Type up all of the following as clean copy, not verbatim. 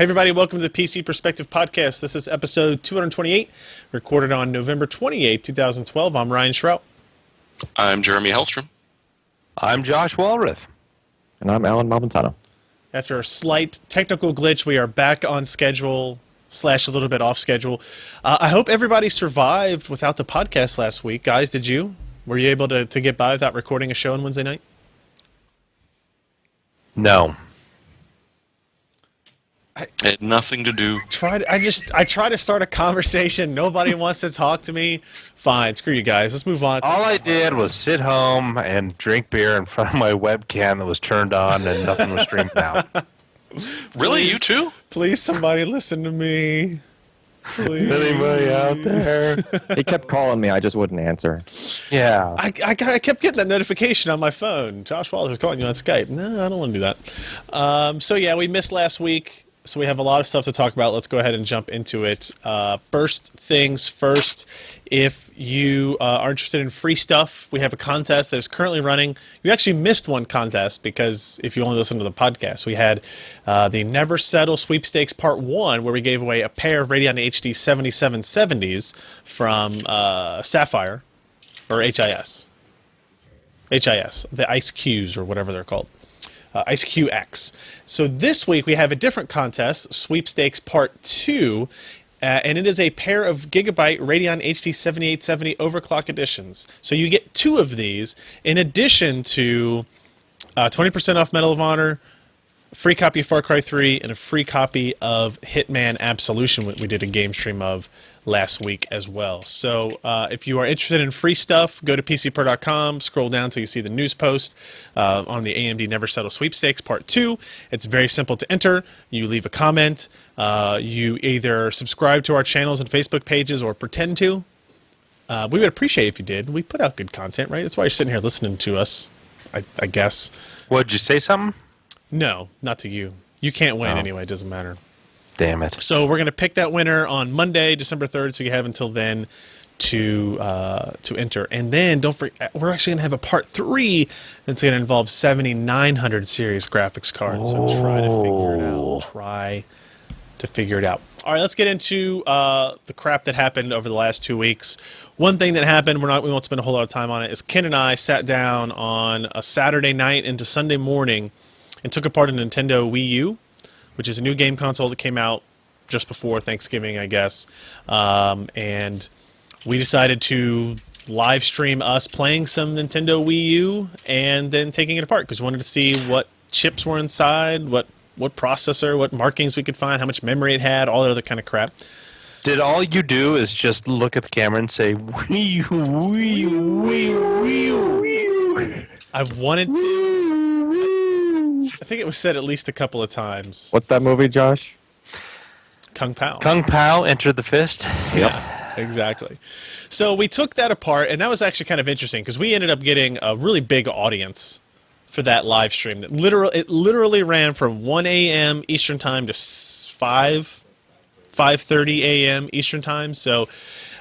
Hey everybody, welcome to the PC Perspective Podcast. This is episode 228, recorded on November 28, 2012. I'm Ryan Schrout. I'm Jeremy Hellstrom. I'm Josh Walrath. And I'm Alan Malventano. After a slight technical glitch, we are back on schedule / a little bit off schedule. I hope everybody survived without the podcast last week. Guys, did you? Were you able to get by without recording a show on Wednesday night? No. I had nothing to do. I try to start a conversation. Nobody wants to talk to me. Fine, screw you guys. Let's move on. All I did was sit home and drink beer in front of my webcam that was turned on and nothing was streamed out. Really, you too? Please, somebody listen to me. Please. Anybody out there? He kept calling me. I just wouldn't answer. Yeah. I kept getting that notification on my phone. Josh Wallace was calling you on Skype. No, I don't want to do that. So, yeah, we missed last week. So we have a lot of stuff to talk about. Let's go ahead and jump into it. First things first, if you are interested in free stuff, we have a contest that is currently running. You actually missed one contest because if you only listen to the podcast, we had the Never Settle Sweepstakes Part 1 where we gave away a pair of Radeon HD 7770s from Sapphire, or HIS. HIS, the Ice Qs or whatever they're called. Ice QX. So this week we have a different contest, Sweepstakes Part 2, and it is a pair of Gigabyte Radeon HD 7870 Overclock editions. So you get two of these in addition to 20% off Medal of Honor, a free copy of Far Cry 3, and a free copy of Hitman Absolution, we did a game stream of last week as well. So if you are interested in free stuff, go to PCPer.com, scroll down till you see the news post on the AMD Never Settle Sweepstakes Part 2. It's very simple to enter. You leave a comment. You either subscribe to our channels and Facebook pages or pretend to. We would appreciate it if you did. We put out good content, right? That's why you're sitting here listening to us, I guess. What, did you say something? No, not to you. You can't win anyway. It doesn't matter. Damn it. So we're going to pick that winner on Monday, December 3rd, so you have until then to enter. And then, don't forget, we're actually going to have a Part 3 that's going to involve 7900 series graphics cards. So try to figure it out. Try to figure it out. All right, let's get into the crap that happened over the last 2 weeks. One thing that happened, we won't spend a whole lot of time on it, is Ken and I sat down on a Saturday night into Sunday morning and took apart a Nintendo Wii U, which is a new game console that came out just before Thanksgiving, I guess. And we decided to live stream us playing some Nintendo Wii U and then taking it apart because we wanted to see what chips were inside, what processor, what markings we could find, how much memory it had, all that other kind of crap. Did all you do is just look at the camera and say, Wii U, Wii U, Wii U, Wii U, Wii U? I wanted to. I think it was said at least a couple of times. What's that movie, Josh? Kung Pao. Kung Pao, Enter the Fist? Yeah, exactly. So we took that apart, and that was actually kind of interesting because we ended up getting a really big audience for that live stream. It literally ran from 1 a.m. Eastern Time to 5:30 a.m. Eastern Time. So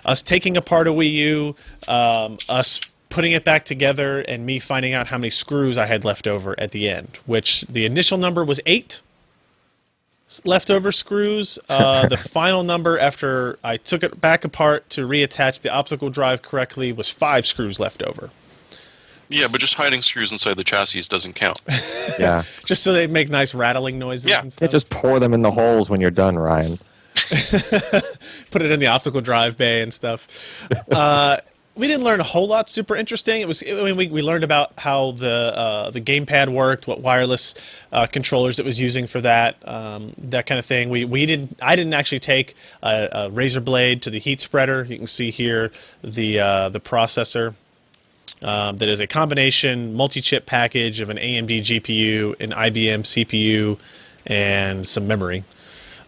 us taking apart a Wii U, us putting it back together, and me finding out how many screws I had left over at the end, which the initial number was 8 leftover screws. The final number after I took it back apart to reattach the optical drive correctly was 5 screws left over. Yeah, but just hiding screws inside the chassis doesn't count. Yeah. Just so they make nice rattling noises Yeah. and stuff. Yeah, just pour them in the holes when you're done, Ryan. Put it in the optical drive bay and stuff. We didn't learn a whole lot super interesting. We learned about how the gamepad worked, what wireless controllers it was using for that, that kind of thing. I didn't actually take a razor blade to the heat spreader. You can see here the processor that is a combination multi-chip package of an AMD GPU, an IBM CPU, and some memory.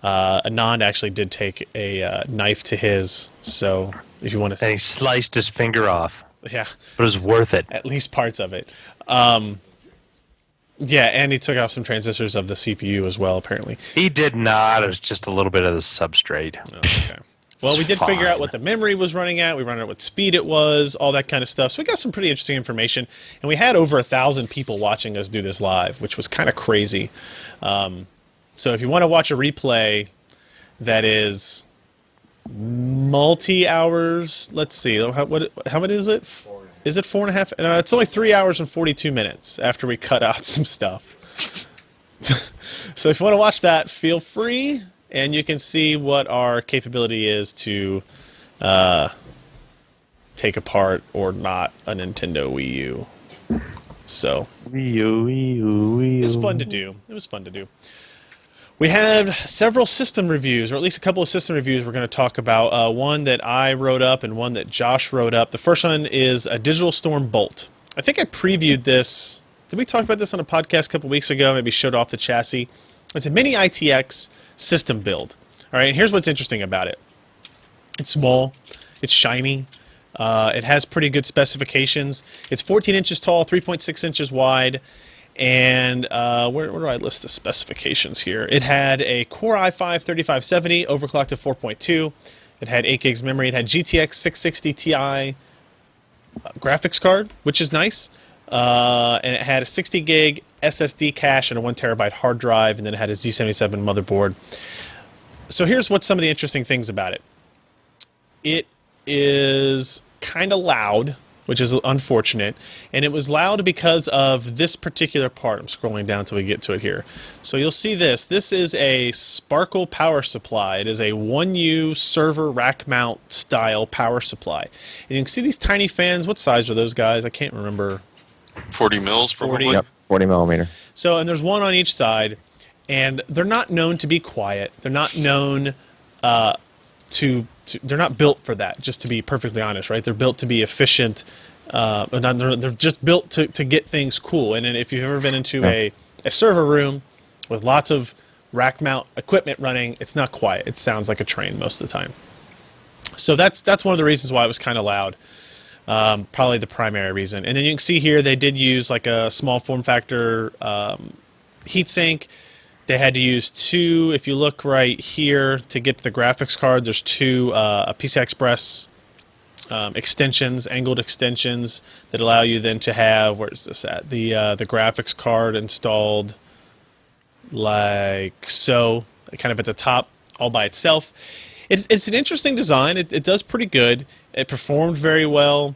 Anand actually did take a knife to his, so if you want to... And he sliced his finger off. Yeah. But it was worth it. At least parts of it. Yeah, and he took off some transistors of the CPU as well, apparently. He did not. It was just a little bit of the substrate. Oh, okay. Well, we did figure out what the memory was running at. We found out what speed it was, all that kind of stuff. So we got some pretty interesting information. And we had over 1,000 people watching us do this live, which was kind of crazy. So if you want to watch a replay that is multi-hours, let's see, how many is it? Is it 4.5? It's only 3 hours and 42 minutes after we cut out some stuff. So if you want to watch that, feel free, and you can see what our capability is to take apart or not a Nintendo Wii U. So it was fun to do. We have several system reviews, or at least a couple of system reviews we're going to talk about. One that I wrote up and one that Josh wrote up. The first one is a Digital Storm Bolt. I think I previewed this. Did we talk about this on a podcast a couple weeks ago? Maybe showed off the chassis. It's a mini ITX system build. All right, and here's what's interesting about it. It's small. It's shiny. It has pretty good specifications. It's 14 inches tall, 3.6 inches wide. And where do I list the specifications here? It had a Core i5-3570, overclocked to 4.2. It had 8 gigs memory. It had GTX 660 Ti graphics card, which is nice. And it had a 60 gig SSD cache and a 1 terabyte hard drive, and then it had a Z77 motherboard. So here's what some of the interesting things about it. It is kind of loud, which is unfortunate, and it was loud because of this particular part. I'm scrolling down until we get to it here. So you'll see this. This is a Sparkle power supply. It is a 1U server rack mount style power supply. And you can see these tiny fans. What size are those guys? I can't remember. 40 mils, probably. 40. Yep, 40 millimeter. So, and there's one on each side, and they're not known to be quiet. They're not known they're not built for that, just to be perfectly honest, right? They're built to be efficient. They're just built to get things cool. And then if you've ever been into a server room with lots of rack mount equipment running, it's not quiet. It sounds like a train most of the time. So that's one of the reasons why it was kind of loud. Probably the primary reason. And then you can see here they did use like a small form factor heatsink. They had to use two, if you look right here, to get to the graphics card, there's two PCI Express extensions, angled extensions, that allow you then to have, where's this at? The graphics card installed like so, kind of at the top, all by itself. It's an interesting design. It does pretty good. It performed very well.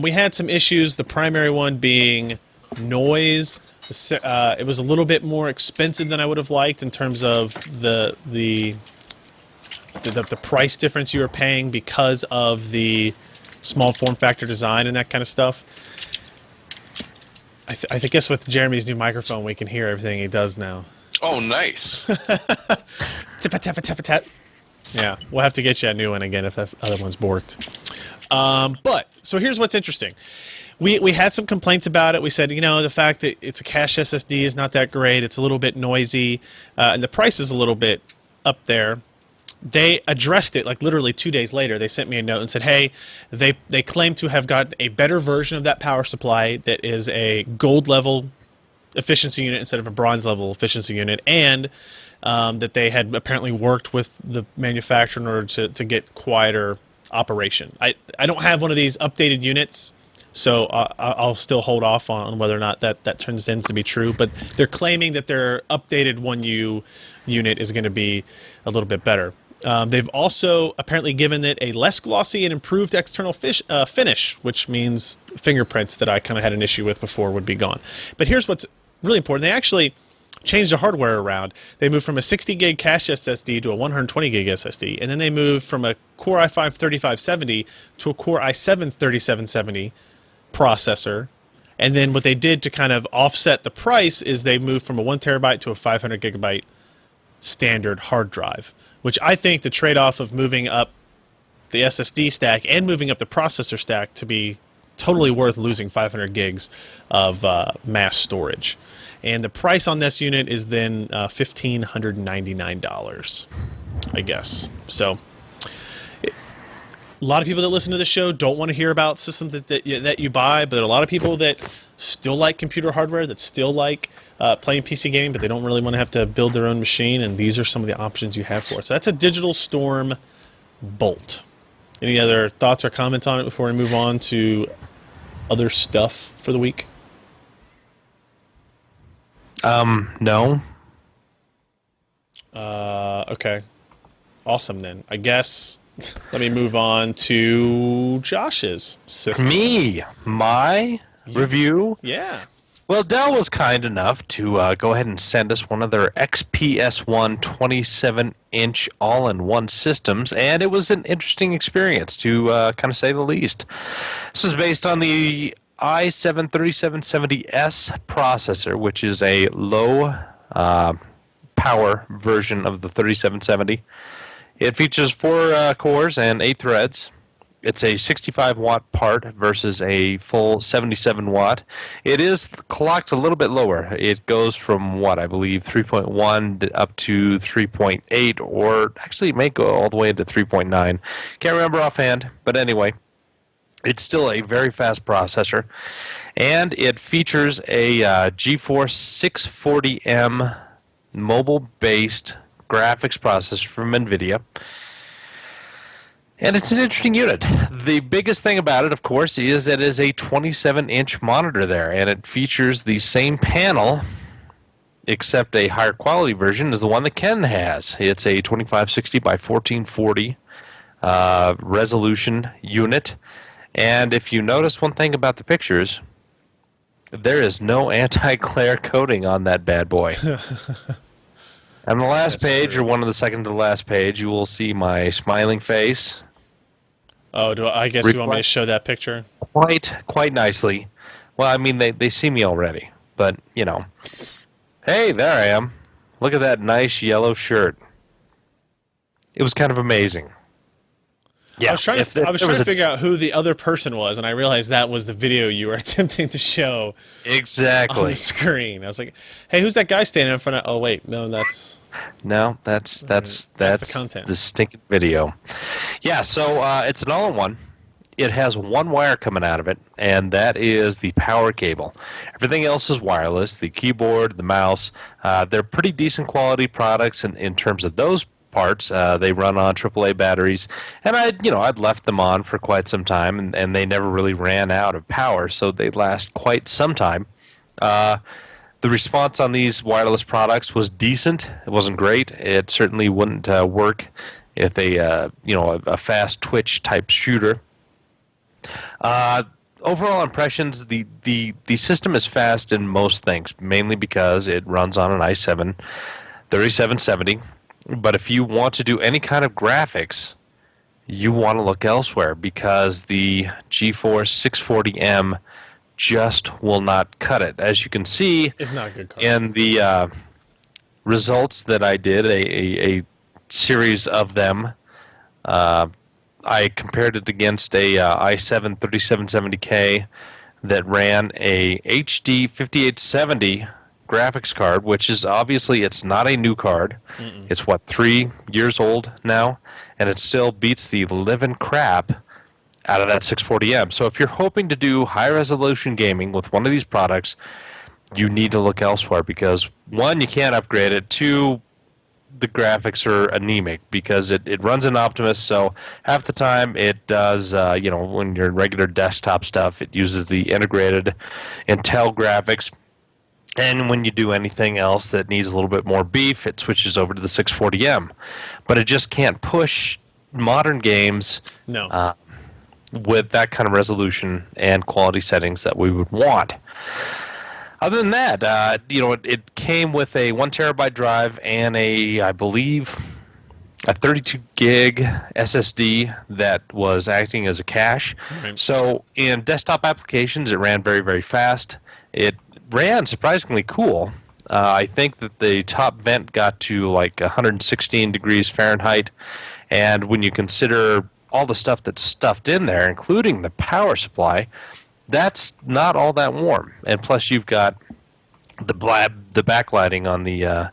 We had some issues, the primary one being noise. It was a little bit more expensive than I would have liked in terms of the price difference you were paying because of the small form factor design and that kind of stuff. I guess with Jeremy's new microphone, we can hear everything he does now. Oh, nice. Tip-a-tap-a-tap-a-tap. Yeah, we'll have to get you a new one again if that other one's borked. So here's what's interesting. We had some complaints about it. We said, the fact that it's a cache SSD is not that great. It's a little bit noisy, and the price is a little bit up there. They addressed it like literally 2 days later. They sent me a note and said, hey, they claim to have gotten a better version of that power supply that is a gold level efficiency unit instead of a bronze level efficiency unit, and that they had apparently worked with the manufacturer in order to get quieter operation. I don't have one of these updated units, so I'll still hold off on whether or not that turns out to be true. But they're claiming that their updated 1U unit is going to be a little bit better. They've also apparently given it a less glossy and improved external finish, which means fingerprints that I kind of had an issue with before would be gone. But here's what's really important. They actually changed the hardware around. They moved from a 60 gig cache SSD to a 120 gig SSD, and then they moved from a Core i5-3570 to a Core i7-3770 processor. And then what they did to kind of offset the price is they moved from a 1 terabyte to a 500 gigabyte standard hard drive, which I think the trade-off of moving up the SSD stack and moving up the processor stack to be totally worth losing 500 gigs of mass storage. And the price on this unit is then $1,599, I guess. So a lot of people that listen to the show don't want to hear about systems that you buy, but there are a lot of people that still like computer hardware, that still like playing PC gaming, but they don't really want to have to build their own machine, and these are some of the options you have for it. So that's a Digital Storm Bolt. Any other thoughts or comments on it before we move on to other stuff for the week? No. Okay. Awesome, then. I guess let me move on to Josh's system. My review. Yeah. Well, Dell was kind enough to go ahead and send us one of their XPS1 27-inch all-in-one systems, and it was an interesting experience, to kind of say the least. This is based on the i7 3770S processor, which is a low power version of the 3770. It features 4 cores and 8 threads. It's a 65-watt part versus a full 77-watt. It is clocked a little bit lower. It goes from, I believe 3.1 up to 3.8, or actually it may go all the way into 3.9. Can't remember offhand, but anyway, it's still a very fast processor. And it features a GeForce 640M mobile-based graphics processor from NVIDIA. And it's an interesting unit. The biggest thing about it, of course, is that it is a 27-inch monitor there, and it features the same panel, except a higher quality version, as the one that Ken has. It's a 2560 by 1440 resolution unit. And if you notice one thing about the pictures, there is no anti-glare coating on that bad boy. On the last page, or one of the second to the last page, you will see my smiling face. Oh, I guess you want me to show that picture? Quite nicely. Well, I mean, they see me already, but, you know. Hey, there I am. Look at that nice yellow shirt. It was kind of amazing. Yeah, I was trying to figure out who the other person was, and I realized that was the video you were attempting to show exactly on the screen. I was like, "Hey, who's that guy standing in front of?" Oh, wait, no, that's the content. The stinking video. Yeah, so it's an all-in-one. It has one wire coming out of it, and that is the power cable. Everything else is wireless. The keyboard, the mouse, they're pretty decent quality products in terms of those parts. They run on AAA batteries, and I'd left them on for quite some time, and they never really ran out of power, so they last quite some time. The response on these wireless products was decent. It wasn't great. It certainly wouldn't work if a fast twitch type shooter. Overall impressions: the system is fast in most things, mainly because it runs on an i7 3770. But if you want to do any kind of graphics, you want to look elsewhere, because the GeForce 640M just will not cut it. As you can see it's not good in the results that I did, a series of them, I compared it against a i7 3770K that ran a HD 5870 graphics card, which is obviously, it's not a new card. It's 3 years old now, and it still beats the living crap out of that 640M. So if you're hoping to do high resolution gaming with one of these products, you need to look elsewhere, because 1, you can't upgrade it. 2, the graphics are anemic because it runs in Optimus, so half the time it does, when you're regular desktop stuff, it uses the integrated Intel graphics. And when you do anything else that needs a little bit more beef, it switches over to the 640M. But it just can't push modern games with that kind of resolution and quality settings that we would want. Other than that, it came with a 1 terabyte drive and I believe, a 32 gig SSD that was acting as a cache. Right. So in desktop applications, it ran very, very fast. It ran surprisingly cool. I think that the top vent got to like 116 degrees Fahrenheit, and when you consider all the stuff that's stuffed in there, including the power supply, that's not all that warm. And plus, you've got the backlighting on the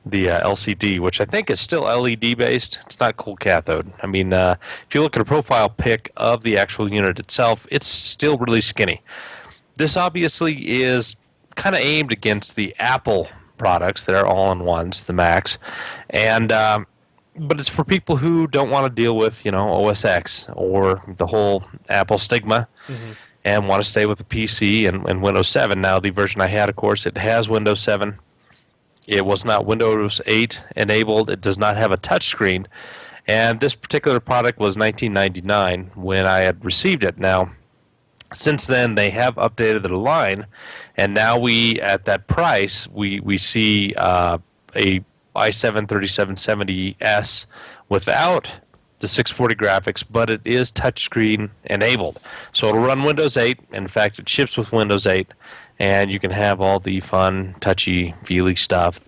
LCD, which I think is still LED based. It's not cool cathode. I mean, if you look at a profile pic of the actual unit itself, it's still really skinny. This obviously is kind of aimed against the Apple products that are all-in-ones, the Macs, and but it's for people who don't want to deal with OS X or the whole Apple stigma, and want to stay with the PC and Windows 7. Now, the version I had, of course, it has Windows 7. It was not Windows 8 enabled. It does not have a touchscreen. And this particular product was $19.99 when I had received it. Now, since then, they have updated the line, and now we, at that price, we see a i7 3770S without the 640 graphics, but it is touchscreen enabled. So it'll run Windows 8. In fact, it ships with Windows 8, and you can have all the fun, touchy-feely stuff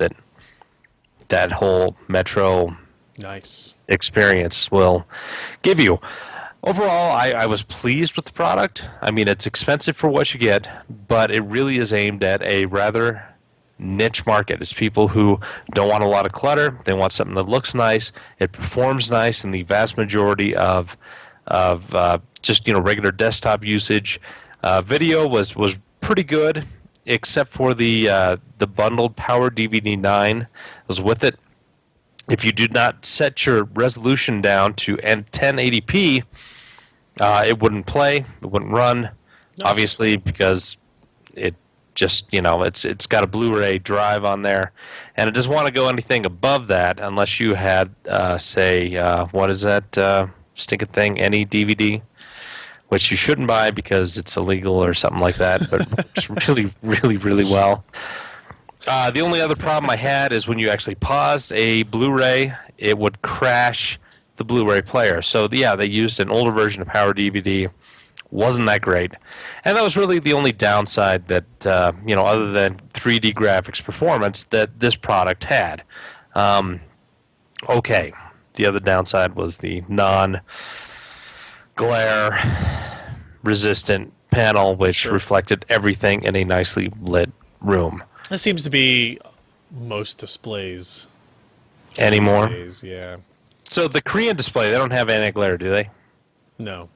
that whole Metro Nice experience will give you. Overall, I was pleased with the product. I mean, it's expensive for what you get, but it really is aimed at a rather niche market. It's people who don't want a lot of clutter. They want something that looks nice. It performs nice in the vast majority of just regular desktop usage. Video was pretty good, except for the bundled Power DVD 9 was with it. If you do not set your resolution down to 1080p, it wouldn't play, it wouldn't run, Nice. obviously, because it just, it's got a Blu-ray drive on there, and it doesn't want to go anything above that unless you had, say, what is that stinking thing, any DVD, which you shouldn't buy because it's illegal or something like that, but it's really, really, really well. The only other problem I had is when you actually paused a Blu-ray, it would crash the Blu-ray player. So, yeah, they used an older version of Power DVD. Wasn't that great. And that was really the only downside that, other than 3D graphics performance, that this product had. Okay, the other downside was the non-glare resistant panel, which Sure. reflected everything in a nicely lit room. That seems to be most displays. Anymore. Days, yeah. So the Korean display, they don't have anti-glare, do they? No,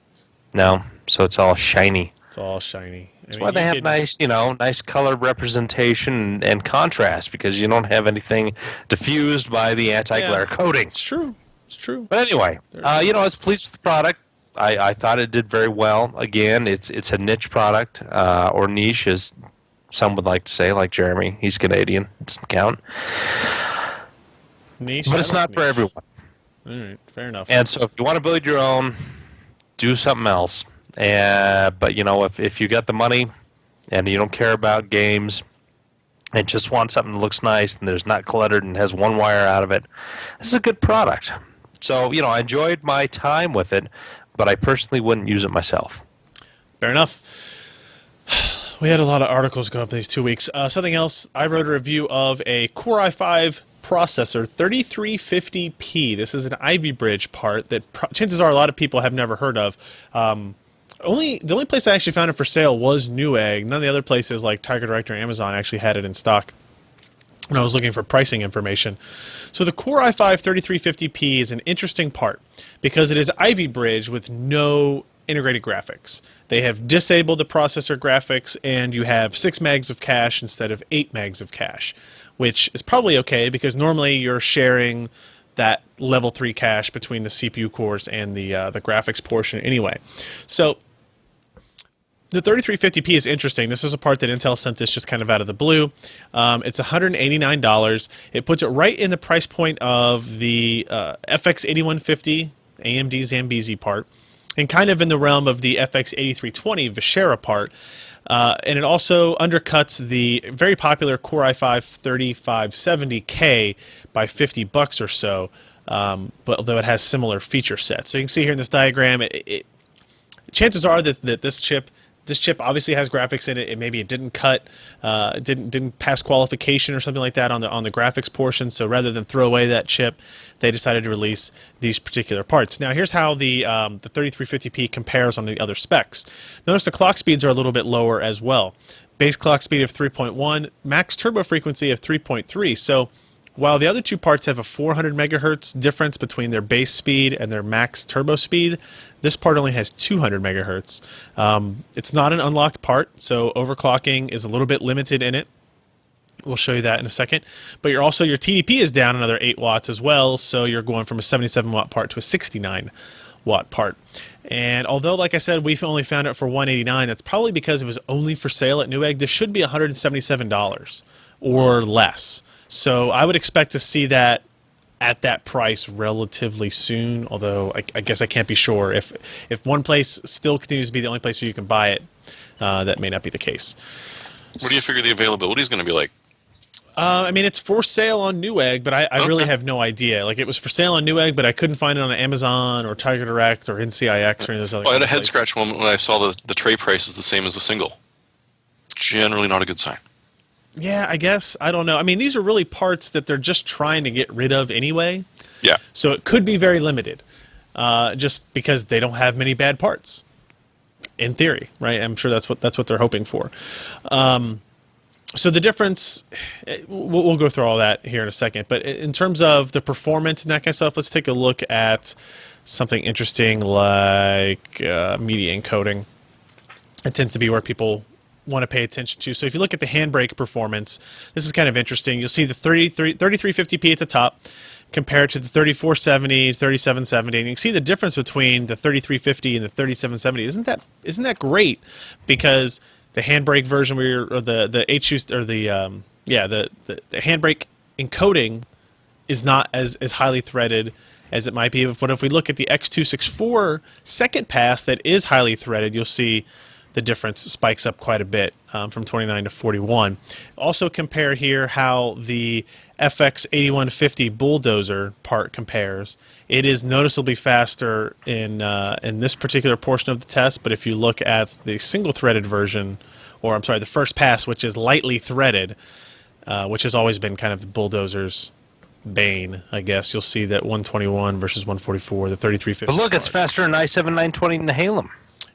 No. So it's all shiny. it's all shiny. That's why they have nice color representation and contrast, because you don't have anything diffused by the anti-glare Yeah. coating. It's true. It's true. But anyway, I was pleased with the product. I thought it did very well. Again, it's a niche product, or niche, as some would like to say, like Jeremy. He's Canadian. It doesn't count. Niche. But I it's like not for niche. everyone. All right, fair enough. And so if you want to build your own, do something else. But, if you got the money and you don't care about games and just want something that looks nice and there's not cluttered and has one wire out of it, this is a good product. So, I enjoyed my time with it, but I personally wouldn't use it myself. Fair enough. We had a lot of articles go up these 2 weeks. Something else, I wrote a review of a Core i5 processor, 3350P. This is an Ivy Bridge part that chances are a lot of people have never heard of. The only place I actually found it for sale was Newegg. None of the other places like Tiger Direct or Amazon actually had it in stock when I was looking for pricing information. So the Core i5 3350P is an interesting part because it is Ivy Bridge with no integrated graphics. They have disabled the processor graphics, and you have 6 megs of cache instead of 8 megs of cache, which is probably okay because normally you're sharing that level 3 cache between the CPU cores and the graphics portion anyway. So the 3350P is interesting. This is a part that Intel sent us just kind of out of the blue. It's $189. It puts it right in the price point of the FX8150 AMD Zambezi part, and kind of in the realm of the FX8320 Vishera part. And it also undercuts the very popular Core i5 3570K by $50 or so, but although it has similar feature sets. So you can see here in this diagram, chances are that this chip obviously has graphics in it. Maybe it didn't cut, didn't pass qualification or something like that on the graphics portion. So rather than throw away that chip, they decided to release these particular parts. Now here's how the 3350P compares on the other specs. Notice the clock speeds are a little bit lower as well. Base clock speed of 3.1, max turbo frequency of 3.3. So while the other two parts have a 400 megahertz difference between their base speed and their max turbo speed, this part only has 200 megahertz. It's not an unlocked part, so overclocking is a little bit limited in it. We'll show you that in a second. But your TDP is down another 8 watts as well, so you're going from a 77 watt part to a 69 watt part. And although, like I said, we've only found it for $189, that's probably because it was only for sale at Newegg. This should be $177 or less. So I would expect to see that at that price relatively soon, although I guess I can't be sure. If one place still continues to be the only place where you can buy it, that may not be the case. What do you figure the availability is going to be like? I mean, it's for sale on Newegg, but I really have no idea. Like, it was for sale on Newegg, but I couldn't find it on Amazon or Tiger Direct or NCIX or any of those other I had a head places. scratch moment when I saw the tray price is the same as the single. Generally not a good sign. Yeah, I guess. I don't know. I mean, these are really parts that they're just trying to get rid of anyway. Yeah. So it could be very limited, just because they don't have many bad parts. In theory, right? I'm sure that's what they're hoping for. So the difference, we'll go through all that here in a second. But in terms of the performance and that kind of stuff, let's take a look at something interesting like media encoding. It tends to be where people want to pay attention to. So if you look at the handbrake performance, this is kind of interesting. You'll see the 3350p at the top compared to the 3470, 3770, and you can see the difference between the 3350 and the 3770. Isn't that great? Because the handbrake version or the handbrake encoding is not as highly threaded as it might be. But if we look at the X264 second pass that is highly threaded, you'll see the difference spikes up quite a bit from 29 to 41. Also compare here how the FX8150 bulldozer part compares. It is noticeably faster in this particular portion of the test, but if you look at the single-threaded version, or I'm sorry, the first pass, which is lightly threaded, which has always been kind of the bulldozer's bane, I guess, you'll see that 121 versus 144, the 3350. But look, it's faster than i7 920 than the Halem.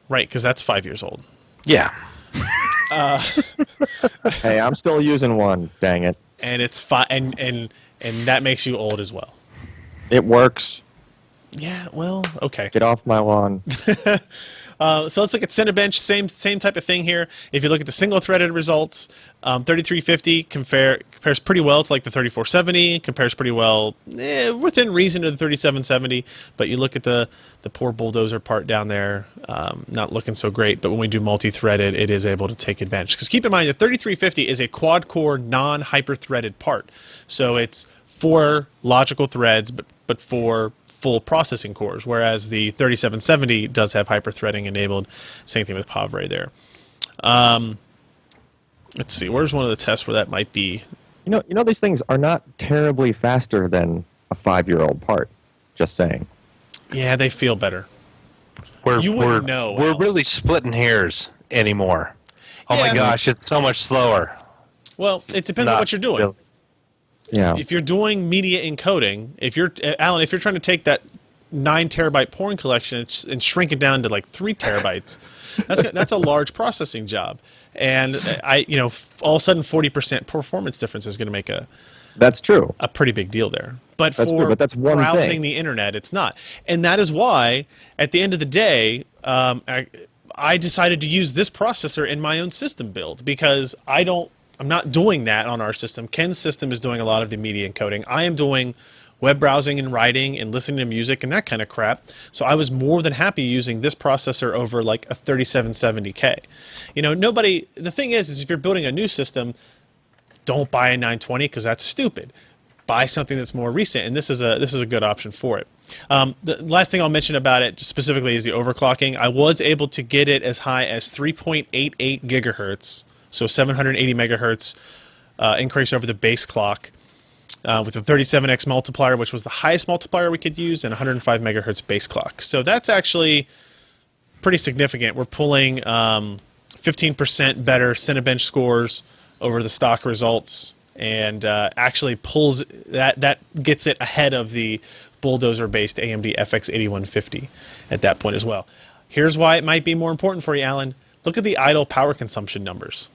Right, because that's 5 years old. Yeah. Hey, I'm still using one. Dang it! And it's and that makes you old as well. It works. Yeah, well, okay. Get off my lawn. So let's look at Cinebench. Same type of thing here. If you look at the single-threaded results, 3350 compares pretty well to like the 3470. Compares pretty well within reason to the 3770. But you look at the poor bulldozer part down there, not looking so great. But when we do multi-threaded, it is able to take advantage. Because keep in mind, the 3350 is a quad-core, non-hyper-threaded part. So it's 4 logical threads, but 4 full processing cores, whereas the 3770 does have hyper-threading enabled. Same thing with Pavre there. Let's see, where's one of the tests where that might be? You know, these things are not terribly faster than a 5-year-old part. Just saying. Yeah, they feel better. You We're wouldn't know, Alex. really splitting hairs anymore. Oh Yeah. my gosh, it's so much slower. Well, it depends on Not what you're doing. really. Yeah. If you're doing media encoding, Alan, if you're trying to take that 9 terabyte porn collection and shrink it down to like 3 terabytes, that's a large processing job. And all of a sudden 40% performance difference is going to make That's true. a pretty big deal there. But That's for true, but that's one browsing thing. the internet, it's not. And that is why, at the end of the day, I decided to use this processor in my own system build because I'm not doing that on our system. Ken's system is doing a lot of the media encoding. I am doing web browsing and writing and listening to music and that kind of crap. So I was more than happy using this processor over like a 3770K. The thing is if you're building a new system, don't buy a 920 because that's stupid. Buy something that's more recent, and this is a good option for it. The last thing I'll mention about it specifically is the overclocking. I was able to get it as high as 3.88 gigahertz. So 780 megahertz increase over the base clock with a 37x multiplier, which was the highest multiplier we could use, and 105 megahertz base clock. So that's actually pretty significant. We're pulling 15% better Cinebench scores over the stock results, and actually pulls that gets it ahead of the bulldozer-based AMD FX8150 at that point as well. Here's why it might be more important for you, Alan. Look at the idle power consumption numbers.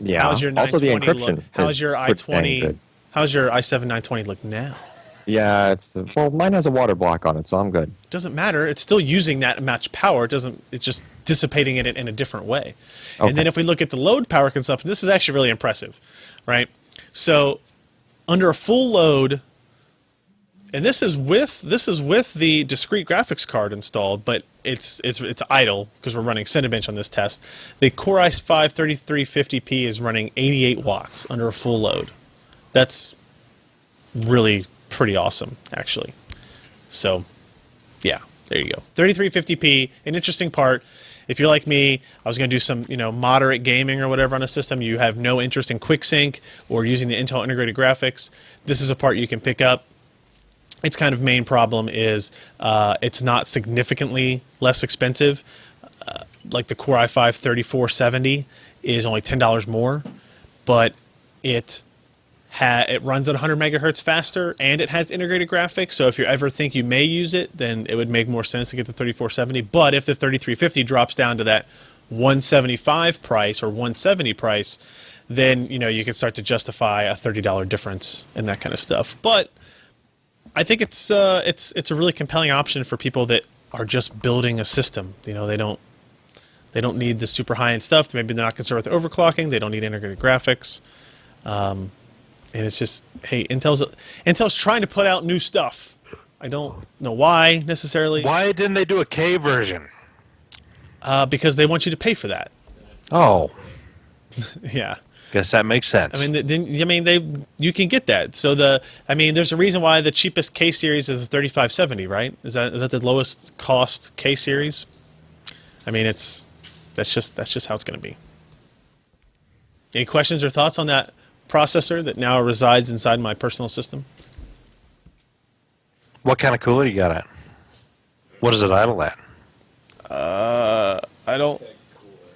Yeah. How's your Also, the 920 encryption. look? How's is your pretty dang i20? good. How's your i7 920 look now? Yeah, mine has a water block on it, so I'm good. Doesn't matter. It's still using that much power. It's just dissipating it in a different way. Okay. And then if we look at the load power consumption, this is actually really impressive, right? So under a full load, and this is with the discrete graphics card installed, but it's idle because we're running Cinebench on this test. The Core i5 3350P is running 88 watts under a full load. That's really pretty awesome, actually. So, yeah, there you go. 3350p. An interesting part. If you're like me, I was going to do some, moderate gaming or whatever on a system. You have no interest in QuickSync or using the Intel integrated graphics. This is a part you can pick up. Its kind of main problem is it's not significantly less expensive. Like the Core i5 3470 is only $10 more, but it runs at 100 megahertz faster, and it has integrated graphics. So if you ever think you may use it, then it would make more sense to get the 3470. But if the 3350 drops down to that 175 price or 170 price, then you can start to justify a $30 difference and that kind of stuff. But I think it's a really compelling option for people that are just building a system. They don't need the super high-end stuff. Maybe they're not concerned with overclocking. They don't need integrated graphics. And it's just, hey, Intel's trying to put out new stuff. I don't know why necessarily. Why didn't they do a K version? Because they want you to pay for that. Oh, Yeah. guess that makes sense. You can get that. So there's a reason why the cheapest K series is the 3570, right? Is that the lowest cost K series? That's just how it's going to be. Any questions or thoughts on that processor that now resides inside my personal system? What kind of cooler you got at? What does it idle at? I don't.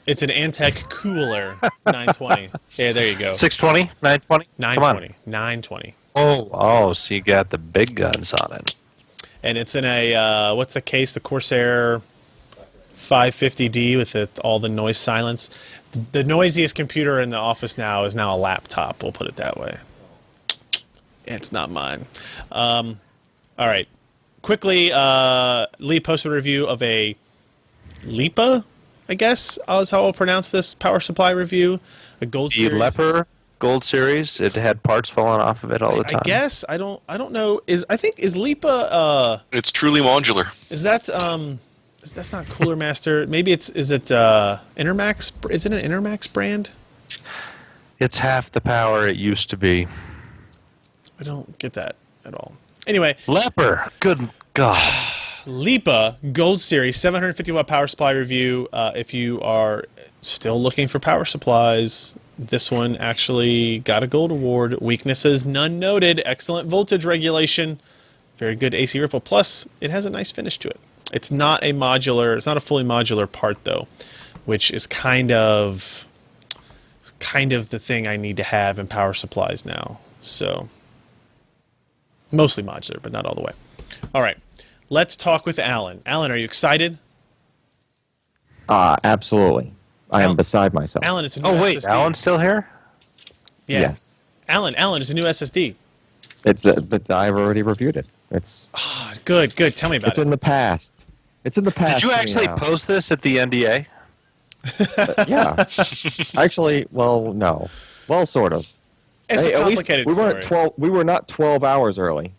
It's an Antec Cooler 920. Yeah, there you go. 620? 920? 920. 920. Oh, so you got the big guns on it. And it's in a, what's the case? The Corsair 550D with all the noise silence. The noisiest computer in the office now is now a laptop, we'll put it that way. It's not mine. All right. Quickly, Lee posted a review of a Leper, I guess is how I'll pronounce this power supply review. A gold The series. Leper Gold Series, it had parts falling off of it all the time. I guess I don't know. Is Lepa It's truly modular. that's not Cooler Master. Maybe is it Intermax? Is it an Intermax brand? It's half the power it used to be. I don't get that at all. Anyway, Leper, good God. Lepa Gold Series 750 watt power supply review. If you are still looking for power supplies, this one actually got a gold award. Weaknesses none noted. Excellent voltage regulation. Very good AC ripple. Plus, it has a nice finish to it. It's not a fully modular part though, which is kind of the thing I need to have in power supplies now. So mostly modular, but not all the way. All right. Let's talk with Alan. Alan, are you excited? Absolutely. I am beside myself. Alan, it's a new Oh, wait, SSD. Alan's still here? Yeah. Yes. Alan, it's a new SSD. But I've already reviewed it. It's Good. Tell me about it. in the past. It's in the past. Did you actually anyhow. post this at the NDA? Yeah. Actually, well, no. Well, sort of. It's a At least complicated we story. weren't 12. We were not 12 hours early.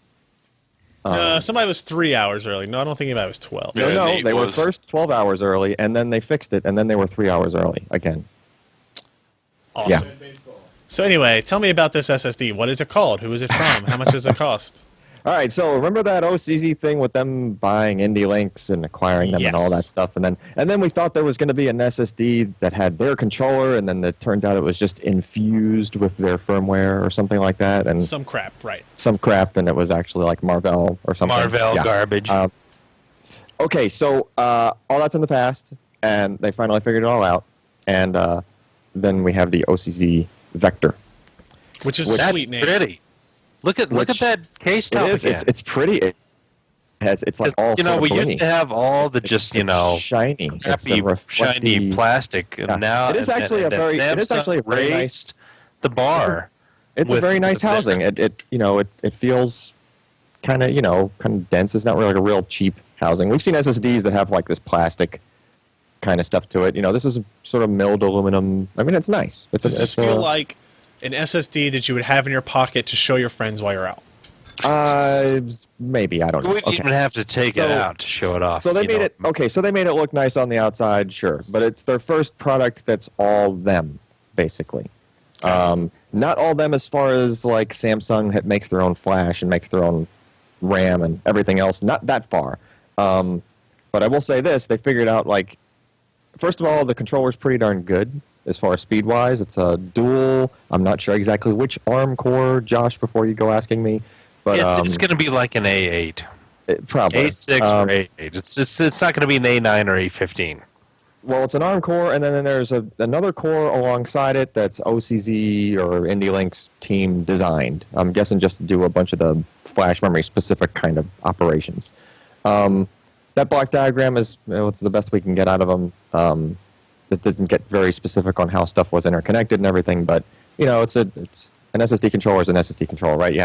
Somebody was 3 hours early. No, I don't think anybody was 12. Yeah, No, Nate they were was. first 12 hours early, and then they fixed it, and then they were 3 hours early again. Awesome. So anyway, tell me about this SSD. What is it called? Who is it from? How much does it cost? All right, so remember that OCZ thing with them buying indie links and acquiring them and all Yes. that stuff, and then we thought there was going to be an SSD that had their controller, and then it turned out it was just infused with their firmware or something like that, and Some crap, right. some crap, and it was actually like Marvell or something. Marvell Yeah. garbage. Okay, so all that's in the past, and they finally figured it all out, and then we have the OCZ Vector. Which is That's a sweet name. Pretty. Look at that case It top is. again. It's pretty. It's like all we sort of used to have all the It's shiny. It's a crappy, reflecty- shiny plastic, and Yeah. now It is actually a very nice. raised the bar. It's a with very nice the housing. It feels kind of dense. It's not really like a real cheap housing. We've seen SSDs that have like this plastic kind of stuff to it. This is a sort of milled aluminum. I mean, it's nice. Does this feel like an SSD that you would have in your pocket to show your friends while you're out? Maybe, I don't know. We didn't even have to take it So- out to show it off. So they you made know. it okay. So they made it look nice on the outside, sure, but it's their first product that's all them, basically. Not all of them as far as like Samsung makes their own flash and makes their own RAM and everything else. Not that far. But I will say this, they figured out, like, first of all, the controller's pretty darn good as far as speed-wise. It's a dual, I'm not sure exactly which ARM core, Josh, before you go asking me. But it's going to be like an A8. Probably. A6 or A8. It's not going to be an A9 or A15. Well, it's an ARM core, and then there's another core alongside it that's OCZ or IndieLink's team designed. I'm guessing just to do a bunch of the flash memory specific kind of operations. That block diagram is it's the best we can get out of them. It didn't get very specific on how stuff was interconnected and everything, but it's an SSD controller is an SSD controller, right? You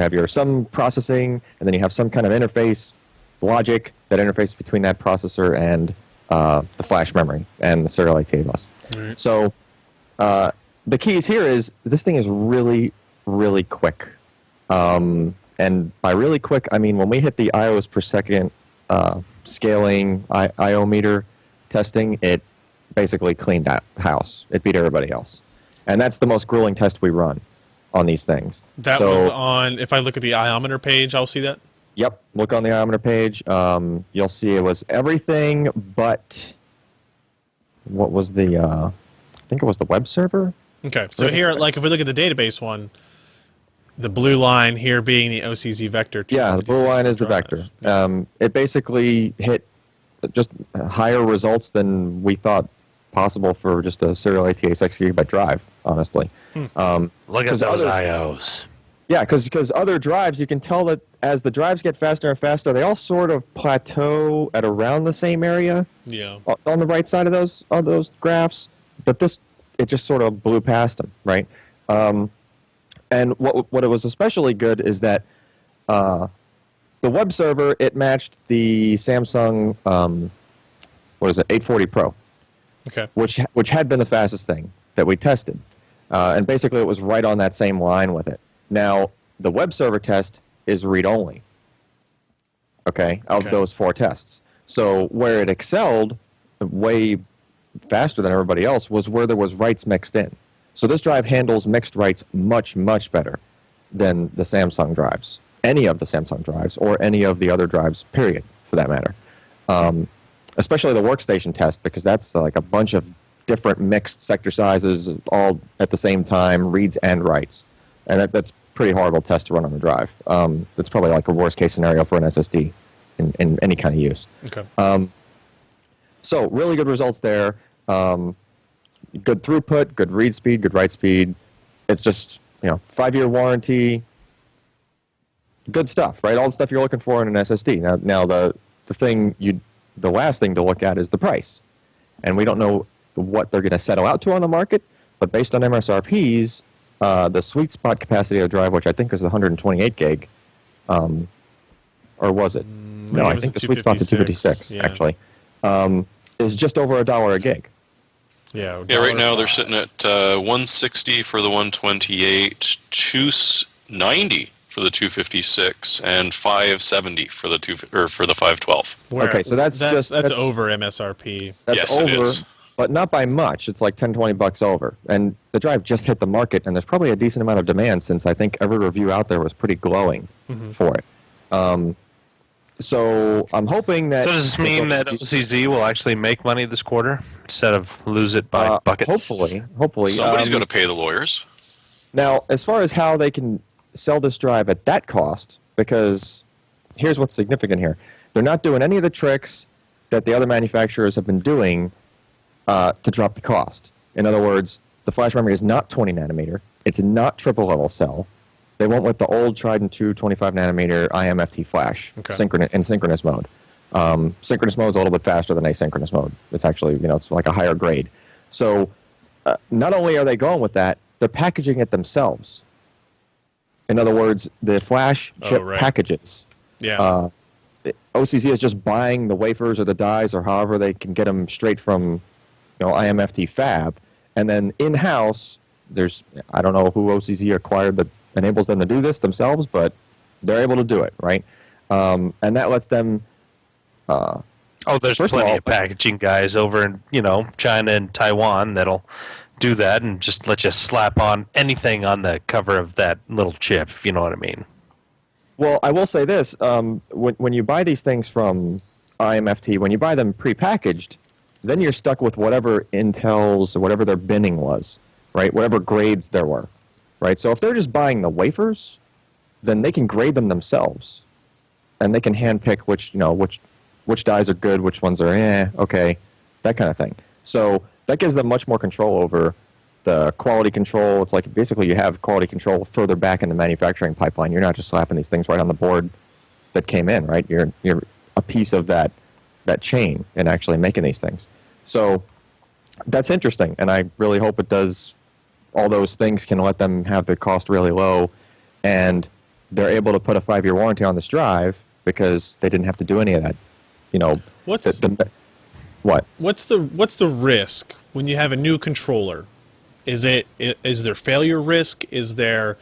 have your some processing, and then you have some kind of interface logic that interfaces between that processor and the flash memory and the serial ATA bus. Right. So the keys here is this thing is really, really quick. And by really quick, I mean when we hit the IOs per second scaling Iometer testing, it basically cleaned that house. It beat everybody else. And that's the most grueling test we run on these things. That was on, if I look at the Iometer page, I'll see that? Yep. Look on the Iometer page. You'll see it was everything but what was the, I think it was the web server. Okay. So here, like if we look at the database one, the blue line here being the OCZ Vector. Yeah, the blue line is the Vector. It basically hit just higher results than we thought possible for just a serial ATA 6 gigabyte drive, honestly. Look at those IOs. Yeah, because other drives, you can tell that as the drives get faster and faster, they all sort of plateau at around the same area. Yeah. On the right side of those graphs. But this, it just sort of blew past them, right? And what it was especially good is that the web server, it matched the Samsung, 840 Pro. Okay. Which had been the fastest thing that we tested. And basically it was right on that same line with it. Now, the web server test is read-only, of those 4 tests. So where it excelled way faster than everybody else was where there was writes mixed in. So this drive handles mixed writes much, much better than the Samsung drives, any of the Samsung drives, or any of the other drives, period, for that matter. Especially the workstation test, because that's like a bunch of different mixed sector sizes all at the same time, reads and writes. And that's a pretty horrible test to run on the drive. That's probably like a worst-case scenario for an SSD in any kind of use. Okay. So really good results there. Good throughput, good read speed, good write speed. It's just, 5-year warranty. Good stuff, right? All the stuff you're looking for in an SSD. Now the last thing to look at is the price. And we don't know what they're going to settle out to on the market, but based on MSRPs, the sweet spot capacity of the drive, which I think is the 128 gig, or was it? No, I think the sweet spot's the 256, actually, is just over $1 a gig. Yeah. Yeah, right now they're sitting at 160 for the 128, 290 for the 256, and 570 for the 512. Okay, so that's over MSRP. That's yes, over, it is. But not by much. It's like $10-20 over. And the drive just hit the market, and there's probably a decent amount of demand since I think every review out there was pretty glowing for it. So I'm hoping that... So does this mean that OCZ will actually make money this quarter instead of lose it by buckets? Hopefully. Somebody's going to pay the lawyers. Now, as far as how they can sell this drive at that cost, because here's what's significant here. They're not doing any of the tricks that the other manufacturers have been doing to drop the cost. In other words, the flash memory is not 20 nanometer. It's not triple level cell. They went with the old tried and true 25 nanometer IMFT flash in synchronous mode. Synchronous mode is a little bit faster than asynchronous mode. It's actually, it's like a higher grade. So not only are they going with that, they're packaging it themselves. In other words, the flash chip packages. Yeah. OCZ is just buying the wafers or the dies or however they can get them straight from, IMFT fab. And then in-house, I don't know who OCZ acquired that enables them to do this themselves, but they're able to do it, right? And that lets them... there's plenty of packaging guys over in, China and Taiwan that'll do that and just let you slap on anything on the cover of that little chip, if you know what I mean. Well, I will say this: when you buy these things from IMFT, when you buy them prepackaged, then you're stuck with whatever Intel's or whatever their binning was, right? Whatever grades there were, right? So if they're just buying the wafers, then they can grade them themselves, and they can handpick which dies are good, which ones are okay, that kind of thing. So that gives them much more control over the quality control. It's like basically you have quality control further back in the manufacturing pipeline. You're not just slapping these things right on the board that came in, right? You're a piece of that chain in actually making these things. So that's interesting, and I really hope it does. All those things can let them have their cost really low, and they're able to put a 5-year warranty on this drive because they didn't have to do any of that. What? What's the risk when you have a new controller? Is there failure risk? Is there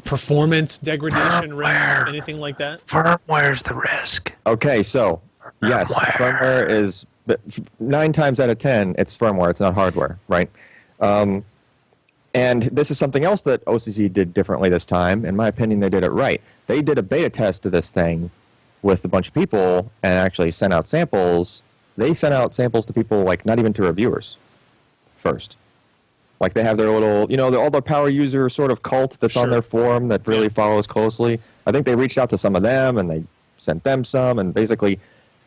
performance degradation risk? Anything like that? Firmware's the risk. Okay, so yes, firmware is 9 times out of 10 it's firmware. It's not hardware, right? And this is something else that OCZ did differently this time. In my opinion, they did it right. They did a beta test of this thing with a bunch of people and actually sent out samples. They sent out samples to people, like not even to reviewers first. Like they have their little, all the power user sort of cult that's on their forum that really follows closely. I think they reached out to some of them and they sent them some, and basically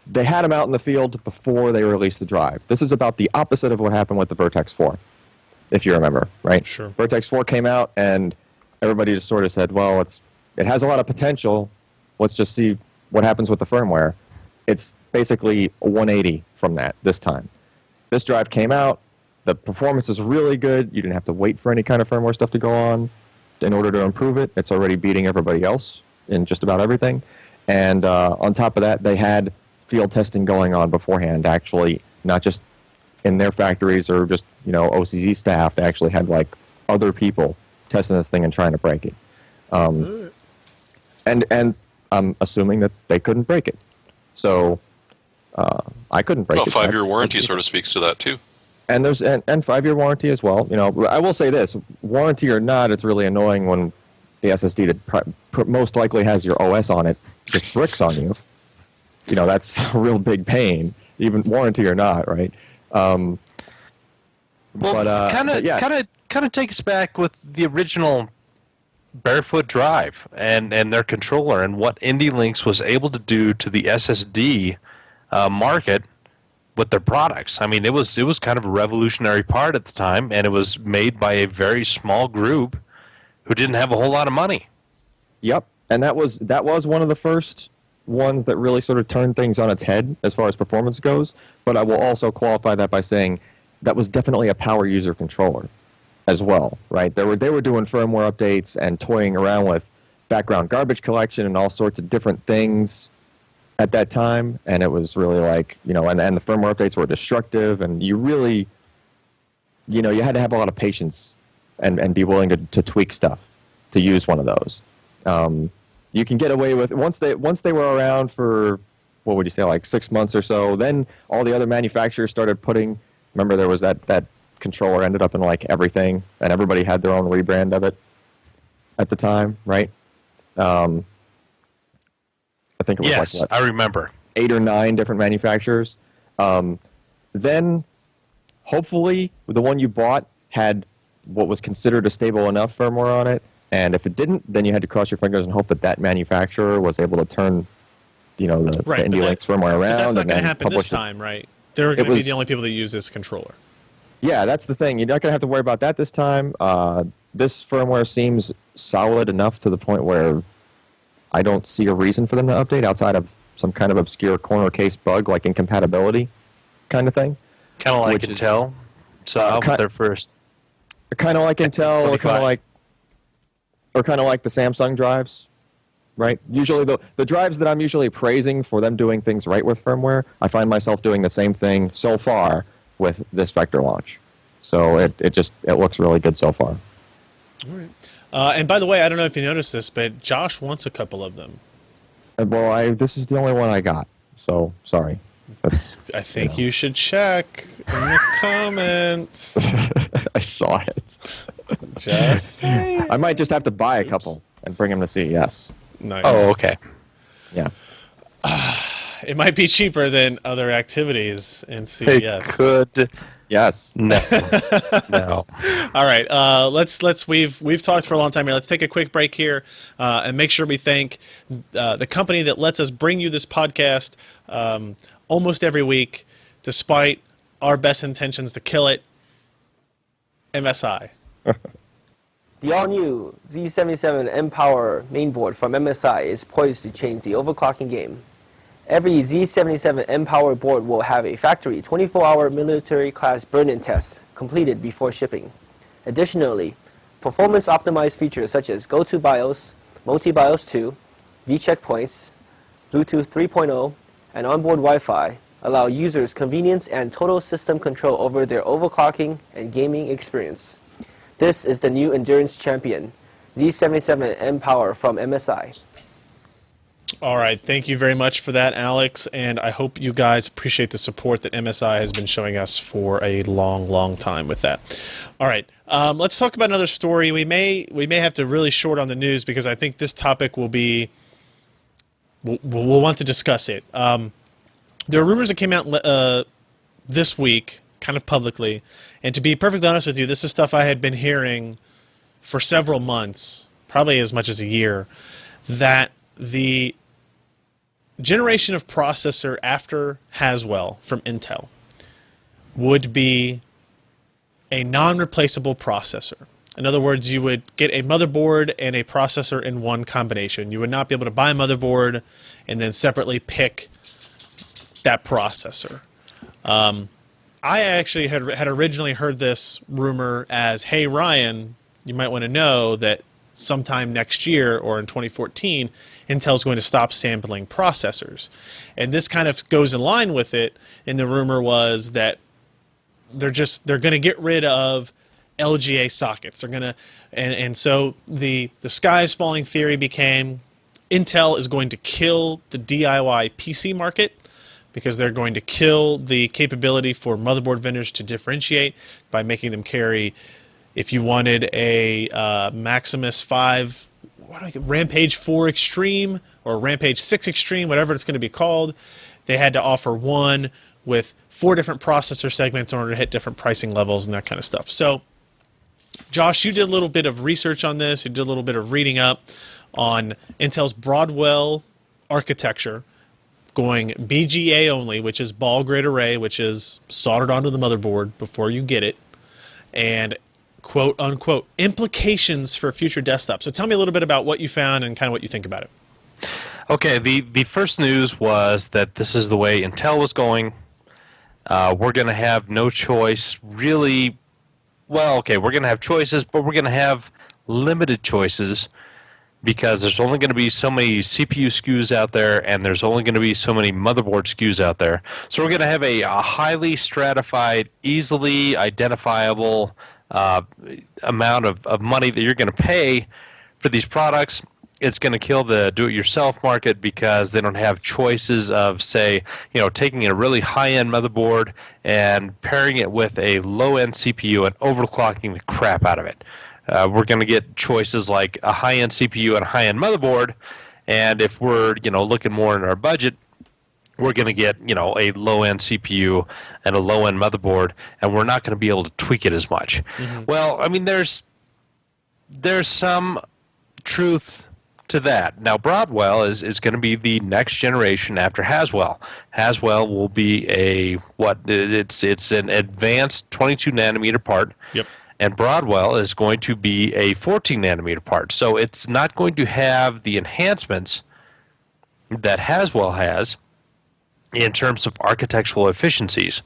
they had them out in the field before they released the drive. This is about the opposite of what happened with the Vertex 4. If you remember, right? Sure. Vertex 4 came out, and everybody just sort of said, well, it has a lot of potential. Let's just see what happens with the firmware. It's basically 180 from that this time. This drive came out. The performance is really good. You didn't have to wait for any kind of firmware stuff to go on in order to improve it. It's already beating everybody else in just about everything. And on top of that, they had field testing going on beforehand, actually, not just in their factories or just OCZ staff. They actually had like other people testing this thing and trying to break it, and I'm assuming that they couldn't break it, so I couldn't break it. 5-year warranty sort of speaks to that too. And there's and 5-year warranty as well. I will say this: warranty or not, it's really annoying when the SSD that most likely has your OS on it just bricks on you. That's a real big pain, even warranty or not, right? Kind of take us back with the original Barefoot drive and their controller and what IndieLinks was able to do to the SSD market with their products. I mean, it was kind of a revolutionary part at the time, and it was made by a very small group who didn't have a whole lot of money. Yep, and that was one of the first ones that really sort of turned things on its head as far as performance goes. But I will also qualify that by saying that was definitely a power user controller as well, right? They were doing firmware updates and toying around with background garbage collection and all sorts of different things at that time, and it was really like, and the firmware updates were destructive, and you really, you had to have a lot of patience and be willing to tweak stuff to use one of those. You can get away with once they were around for, what would you say, like 6 months or so. Then all the other manufacturers started putting. Remember, there was that controller ended up in like everything, and everybody had their own rebrand of it at the time, right? I think it was I remember 8 or 9 different manufacturers. Then, hopefully, the one you bought had what was considered a stable enough firmware on it. And if it didn't, then you had to cross your fingers and hope that manufacturer was able to turn, the IndieLinks firmware around. But that's not and going to then happen this publish it. time, right? They're going to be the only people that use this controller. Yeah, that's the thing. You're not going to have to worry about that this time. This firmware seems solid enough to the point where I don't see a reason for them to update outside of some kind of obscure corner case bug like incompatibility kind of thing. Kind of like Intel. So their first. Kind of like Intel, or kind of like the Samsung drives, right? Usually the drives that I'm usually praising for them doing things right with firmware, I find myself doing the same thing so far with this Vector launch. So it looks really good so far. All right. And by the way, I don't know if you noticed this, but Josh wants a couple of them. Well, this is the only one I got, so sorry. I think you should check in the comments. I saw it. Just saying. I might just have to buy a couple and bring them to CES. Nice. Oh, okay. Yeah. It might be cheaper than other activities in CES. It could. Yes. No. No. All right, we've talked for a long time here. Let's take a quick break here and make sure we thank the company that lets us bring you this podcast almost every week, despite our best intentions to kill it. MSI. The all-new Z77 M-Power mainboard from MSI is poised to change the overclocking game. Every Z77 M-Power board will have a factory 24-hour military-class burn-in test completed before shipping. Additionally, performance-optimized features such as Go-To BIOS, Multi-BIOS 2, V-Check points, Bluetooth 3.0, and onboard Wi-Fi allow users convenience and total system control over their overclocking and gaming experience. This is the new endurance champion, Z77 M-Power from MSI. All right, thank you very much for that, Alex, and I hope you guys appreciate the support that MSI has been showing us for a long, long time with that. All right, let's talk about another story. We may have to really short on the news because I think this topic will be we'll want to discuss it. There are rumors that came out this week, kind of publicly, and to be perfectly honest with you, this is stuff I had been hearing for several months, probably as much as a year, that the generation of processor after Haswell from Intel would be a non-replaceable processor. In other words, you would get a motherboard and a processor in one combination. You would not be able to buy a motherboard and then separately pick that processor. I actually had originally heard this rumor as, hey, Ryan, you might want to know that sometime next year or in 2014, Intel's going to stop sampling processors. And this kind of goes in line with it, and the rumor was that they're going to get rid of LGA sockets. They're going to and so the sky is falling theory became Intel is going to kill the DIY PC market because they're going to kill the capability for motherboard vendors to differentiate by making them carry, if you wanted a Maximus 5, Rampage 4 Extreme or Rampage 6 Extreme, whatever it's going to be called, they had to offer one with 4 different processor segments in order to hit different pricing levels and that kind of stuff. So, Josh, you did a little bit of research on this. You did a little bit of reading up on Intel's Broadwell architecture, going BGA only, which is ball grid array, which is soldered onto the motherboard before you get it, and quote unquote implications for future desktops. So tell me a little bit about what you found and kind of what you think about it. Okay, the first news was that this is the way Intel was going. We're going to have no choice, really. Well, okay, we're going to have choices, but we're going to have limited choices because there's only going to be so many CPU SKUs out there, and there's only going to be so many motherboard SKUs out there. So we're going to have a highly stratified, easily identifiable amount of money that you're going to pay for these products. It's going to kill the do-it-yourself market because they don't have choices of, say, taking a really high-end motherboard and pairing it with a low-end CPU and overclocking the crap out of it. We're going to get choices like a high-end CPU and a high-end motherboard, and if we're looking more in our budget, we're going to get a low-end CPU and a low-end motherboard, and we're not going to be able to tweak it as much. Mm-hmm. Well, I mean, there's some truth to that. Now, Broadwell is going to be the next generation after Haswell. Haswell will be it's an advanced 22 nanometer part. Yep. And Broadwell is going to be a 14 nanometer part. So it's not going to have the enhancements that Haswell has in terms of architectural efficiencies,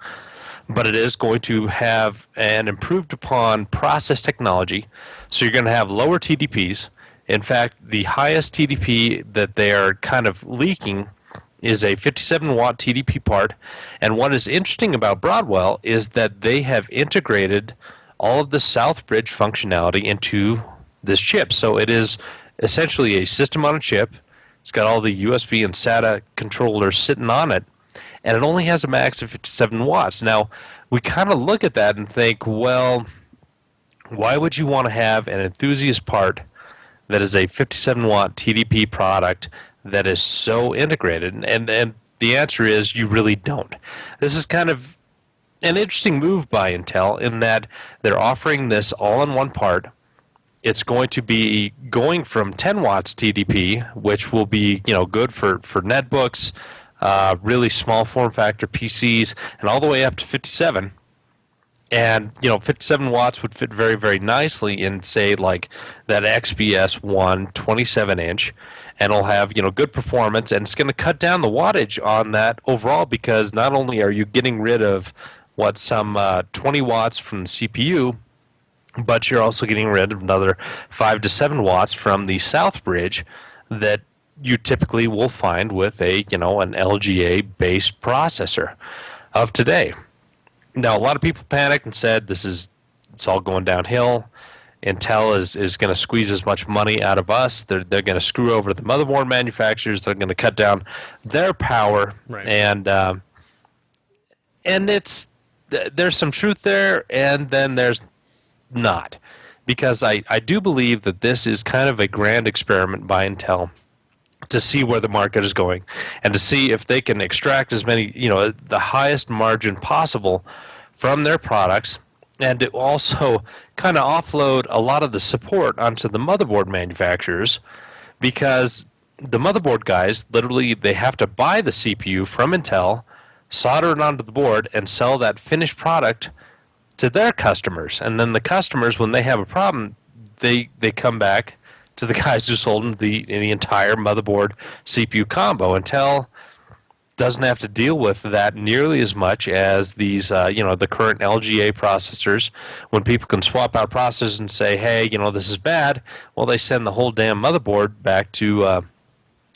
but it is going to have an improved upon process technology. So you're going to have lower TDPs. In fact, the highest TDP that they are kind of leaking is a 57-watt TDP part. And what is interesting about Broadwell is that they have integrated all of the Southbridge functionality into this chip. So it is essentially a system on a chip. It's got all the USB and SATA controllers sitting on it. and it only has a max of 57 watts. Now, we kind of look at that and think, well, why would you want to have an enthusiast part that is a 57-watt TDP product that is so integrated? And the answer is you really don't. This is kind of an interesting move by Intel in that they're offering this all-in-one part. It's going to be going from 10 watts TDP, which will be good for netbooks, really small form factor PCs, and all the way up to 57. And 57 watts would fit very, very nicely in, say, like that XPS 1 27-inch, and it'll have good performance, and it's going to cut down the wattage on that overall, because not only are you getting rid of some 20 watts from the CPU, but you're also getting rid of another 5 to 7 watts from the south bridge that you typically will find with an LGA based processor of today. Now, a lot of people panicked and said it's all going downhill. Intel is going to squeeze as much money out of us. They're going to screw over the motherboard manufacturers. They're going to cut down their power, Right. and there's some truth there, and then there's not, because I do believe that this is kind of a grand experiment by Intel to see where the market is going and to see if they can extract as many, the highest margin possible from their products, and to also kind of offload a lot of the support onto the motherboard manufacturers, because the motherboard guys, literally, they have to buy the CPU from Intel, solder it onto the board, and sell that finished product to their customers. And then the customers, when they have a problem, they come back to the guys who sold them the entire motherboard CPU combo. Intel doesn't have to deal with that nearly as much as these, the current LGA processors. When people can swap out processors and say, hey, this is bad, well, they send the whole damn motherboard back to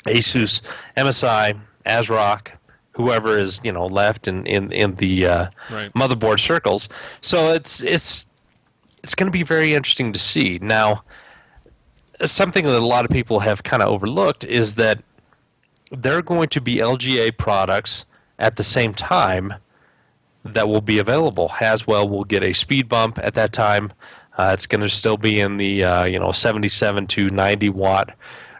Asus, MSI, ASRock, whoever is left in the Right. motherboard circles. So it's going to be very interesting to see. Now, something that a lot of people have kind of overlooked is that there are going to be LGA products at the same time that will be available. Haswell will get a speed bump at that time. It's going to still be in the 77 to 90 watt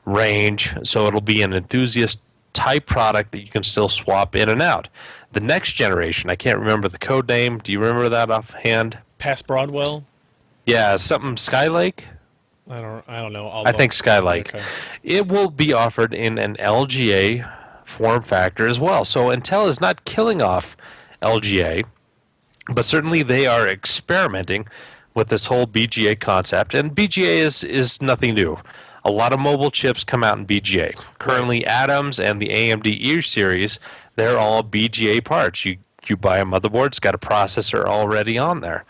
range, so it'll be an enthusiast type product that you can still swap in and out. The next generation, I can't remember the code name. Do you remember that offhand? Past Broadwell? Yeah, something Skylake. I don't know. I think Skylake. Okay. It will be offered in an LGA form factor as well. So Intel is not killing off LGA, but certainly they are experimenting with this whole BGA concept. And BGA is nothing new. A lot of mobile chips come out in BGA. Currently, Atoms and the AMD E series, they're all BGA parts. You buy a motherboard, it's got a processor already on there.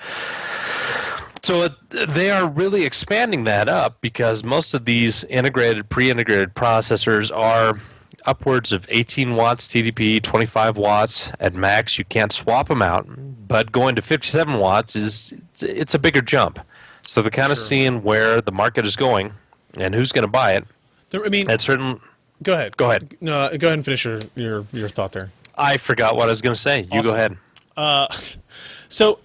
So they are really expanding that up, because most of these pre-integrated processors are upwards of 18 watts TDP, 25 watts at max. You can't swap them out, but going to 57 watts it's a bigger jump. So they're kind of seeing where the market is going and who's going to buy it. Go ahead. Go ahead. No, go ahead and finish your thought there. I forgot what I was going to say. You go Awesome. ahead. So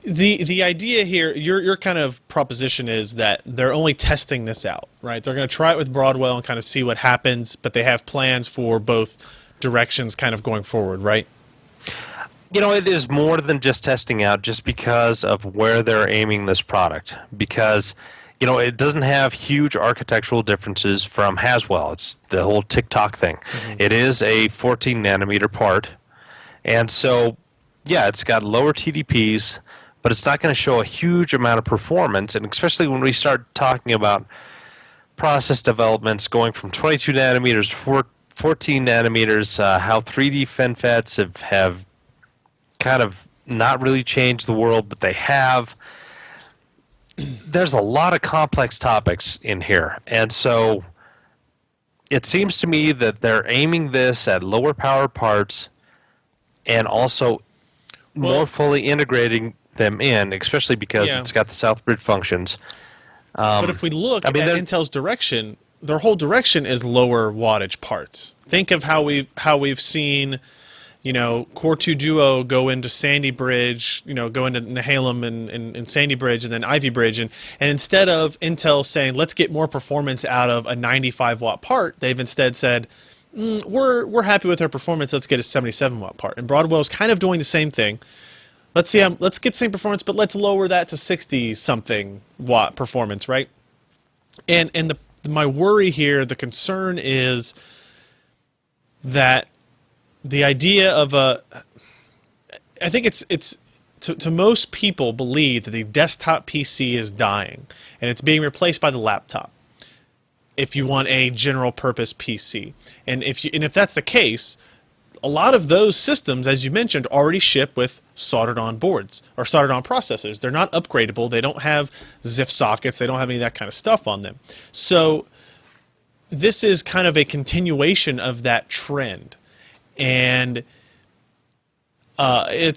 the idea here, your kind of proposition is that they're only testing this out, right? They're going to try it with Broadwell and kind of see what happens, but they have plans for both directions kind of going forward, right? It is more than just testing out, just because of where they're aiming this product. Because, it doesn't have huge architectural differences from Haswell. It's the whole TikTok thing. Mm-hmm. It is a 14 nanometer part. And so, yeah, it's got lower TDPs, but it's not going to show a huge amount of performance. And especially when we start talking about process developments going from 22 nanometers to 14 nanometers, how 3D FinFETs have kind of not really changed the world, but they have. There's a lot of complex topics in here. And so it seems to me that they're aiming this at lower power parts and also more fully integrating them in, especially because it's got the Southbridge functions. But if we look at Intel's direction, their whole direction is lower wattage parts. Think of how we've seen, Core 2 Duo go into Sandy Bridge, go into Nehalem and Sandy Bridge and then Ivy Bridge. And instead of Intel saying, let's get more performance out of a 95-watt part, they've instead said, we're happy with our performance, let's get a 77-watt part. And Broadwell's kind of doing the same thing. Let's get the same performance, but let's lower that to 60-something watt performance, right? And my worry here, the concern is that the idea of I think it's to most people believe that the desktop PC is dying and it's being replaced by the laptop if you want a general purpose PC. And if that's the case, a lot of those systems, as you mentioned, already ship with soldered on boards or soldered on processors. They're not upgradable. They don't have ZIF sockets. They don't have any of that kind of stuff on them. So this is kind of a continuation of that trend. And I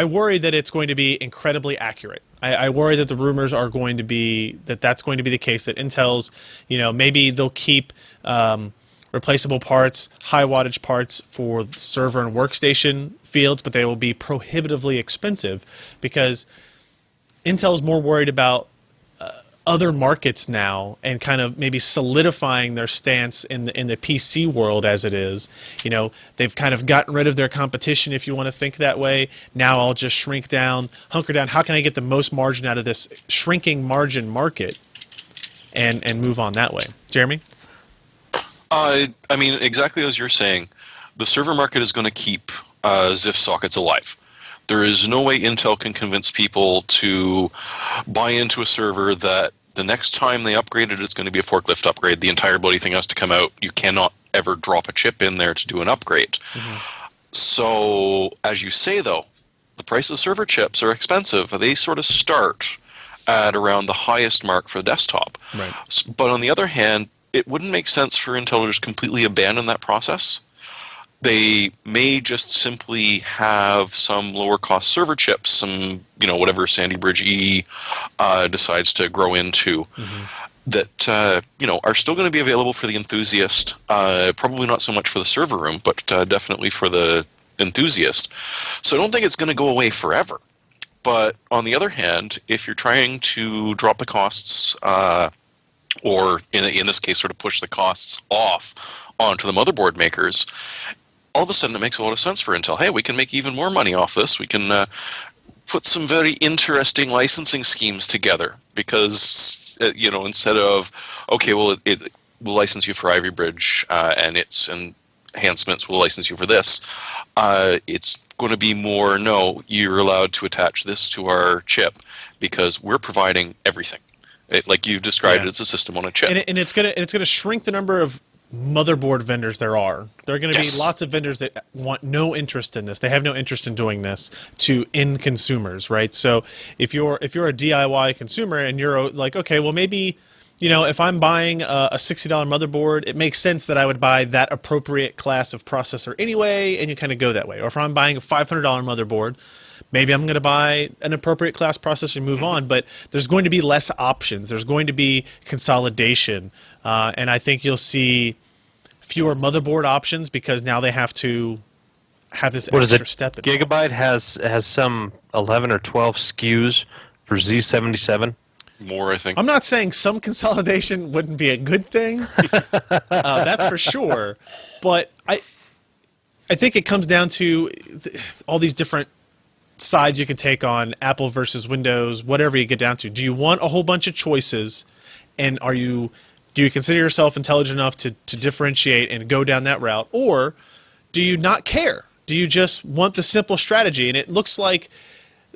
worry that it's going to be incredibly accurate. I worry that the rumors are going to be that's going to be the case, that Intel's, maybe they'll keep replaceable parts, high wattage parts for server and workstation fields, but they will be prohibitively expensive because Intel's more worried about other markets now and kind of maybe solidifying their stance in the PC world as it is. They've kind of gotten rid of their competition, if you want to think that way. Now I'll just hunker down. How can I get the most margin out of this shrinking margin market and move on that way? Jeremy? I mean, exactly as you're saying, the server market is going to keep ZIF sockets alive. There is no way Intel can convince people to buy into a server that the next time they upgrade it, it's going to be a forklift upgrade. The entire bloody thing has to come out. You cannot ever drop a chip in there to do an upgrade. Mm-hmm. So, as you say, though, the price of server chips are expensive. They sort of start at around the highest mark for desktop. Right. But on the other hand, it wouldn't make sense for Intel to just completely abandon that process. They may just simply have some lower cost server chips, some, whatever Sandy Bridge E decides to grow into, that, are still going to be available for the enthusiast. Probably not so much for the server room, but definitely for the enthusiast. So I don't think it's going to go away forever. But on the other hand, if you're trying to drop the costs, or in this case, sort of push the costs off onto the motherboard makers, all of a sudden it makes a lot of sense for Intel. Hey, we can make even more money off this. We can put some very interesting licensing schemes together because, instead of, okay, well, it will license you for Ivy Bridge and its enhancements will license you for this. It's going to be more, no, you're allowed to attach this to our chip because we're providing everything. Like you described, it's a system on a chip. And it's gonna shrink the number of motherboard vendors there are. There are going to be lots of vendors that want no interest in this. They have no interest in doing this to end consumers, right? So if you're a DIY consumer and you're like, okay, well maybe, if I'm buying a $60 motherboard, it makes sense that I would buy that appropriate class of processor anyway, and you kind of go that way. Or if I'm buying a $500 motherboard, maybe I'm going to buy an appropriate class processor and move on, but there's going to be less options. There's going to be consolidation, and I think you'll see fewer motherboard options because now they have to have this extra step. Gigabyte has some 11 or 12 SKUs for Z77. More, I think. I'm not saying some consolidation wouldn't be a good thing. That's for sure. But I think it comes down to all these different sides you can take on Apple versus Windows, whatever you get down to. Do you want a whole bunch of choices, and do you consider yourself intelligent enough to differentiate and go down that route, or do you not care? Do you just want the simple strategy? And it looks like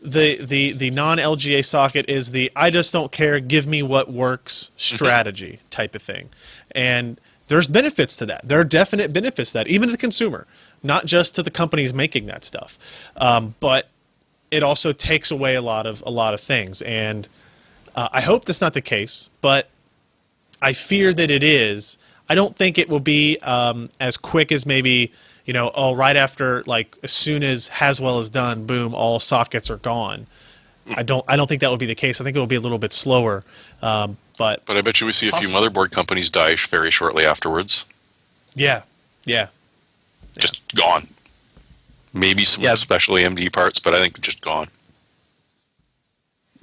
the non-LGA socket is the I just don't care, give me what works strategy type of thing. And there's benefits to that. There are definite benefits to that, even to the consumer, not just to the companies making that stuff. But it also takes away a lot of things. And I hope that's not the case, but I fear that it is. I don't think it will be as quick as maybe, right after, like, as soon as Haswell is done, boom, all sockets are gone. I don't think that would be the case. I think it will be a little bit slower. But I bet you we see a few Possible. motherboard companies die very shortly afterwards. yeah. Just gone. Maybe some special AMD parts, but I think they're just gone.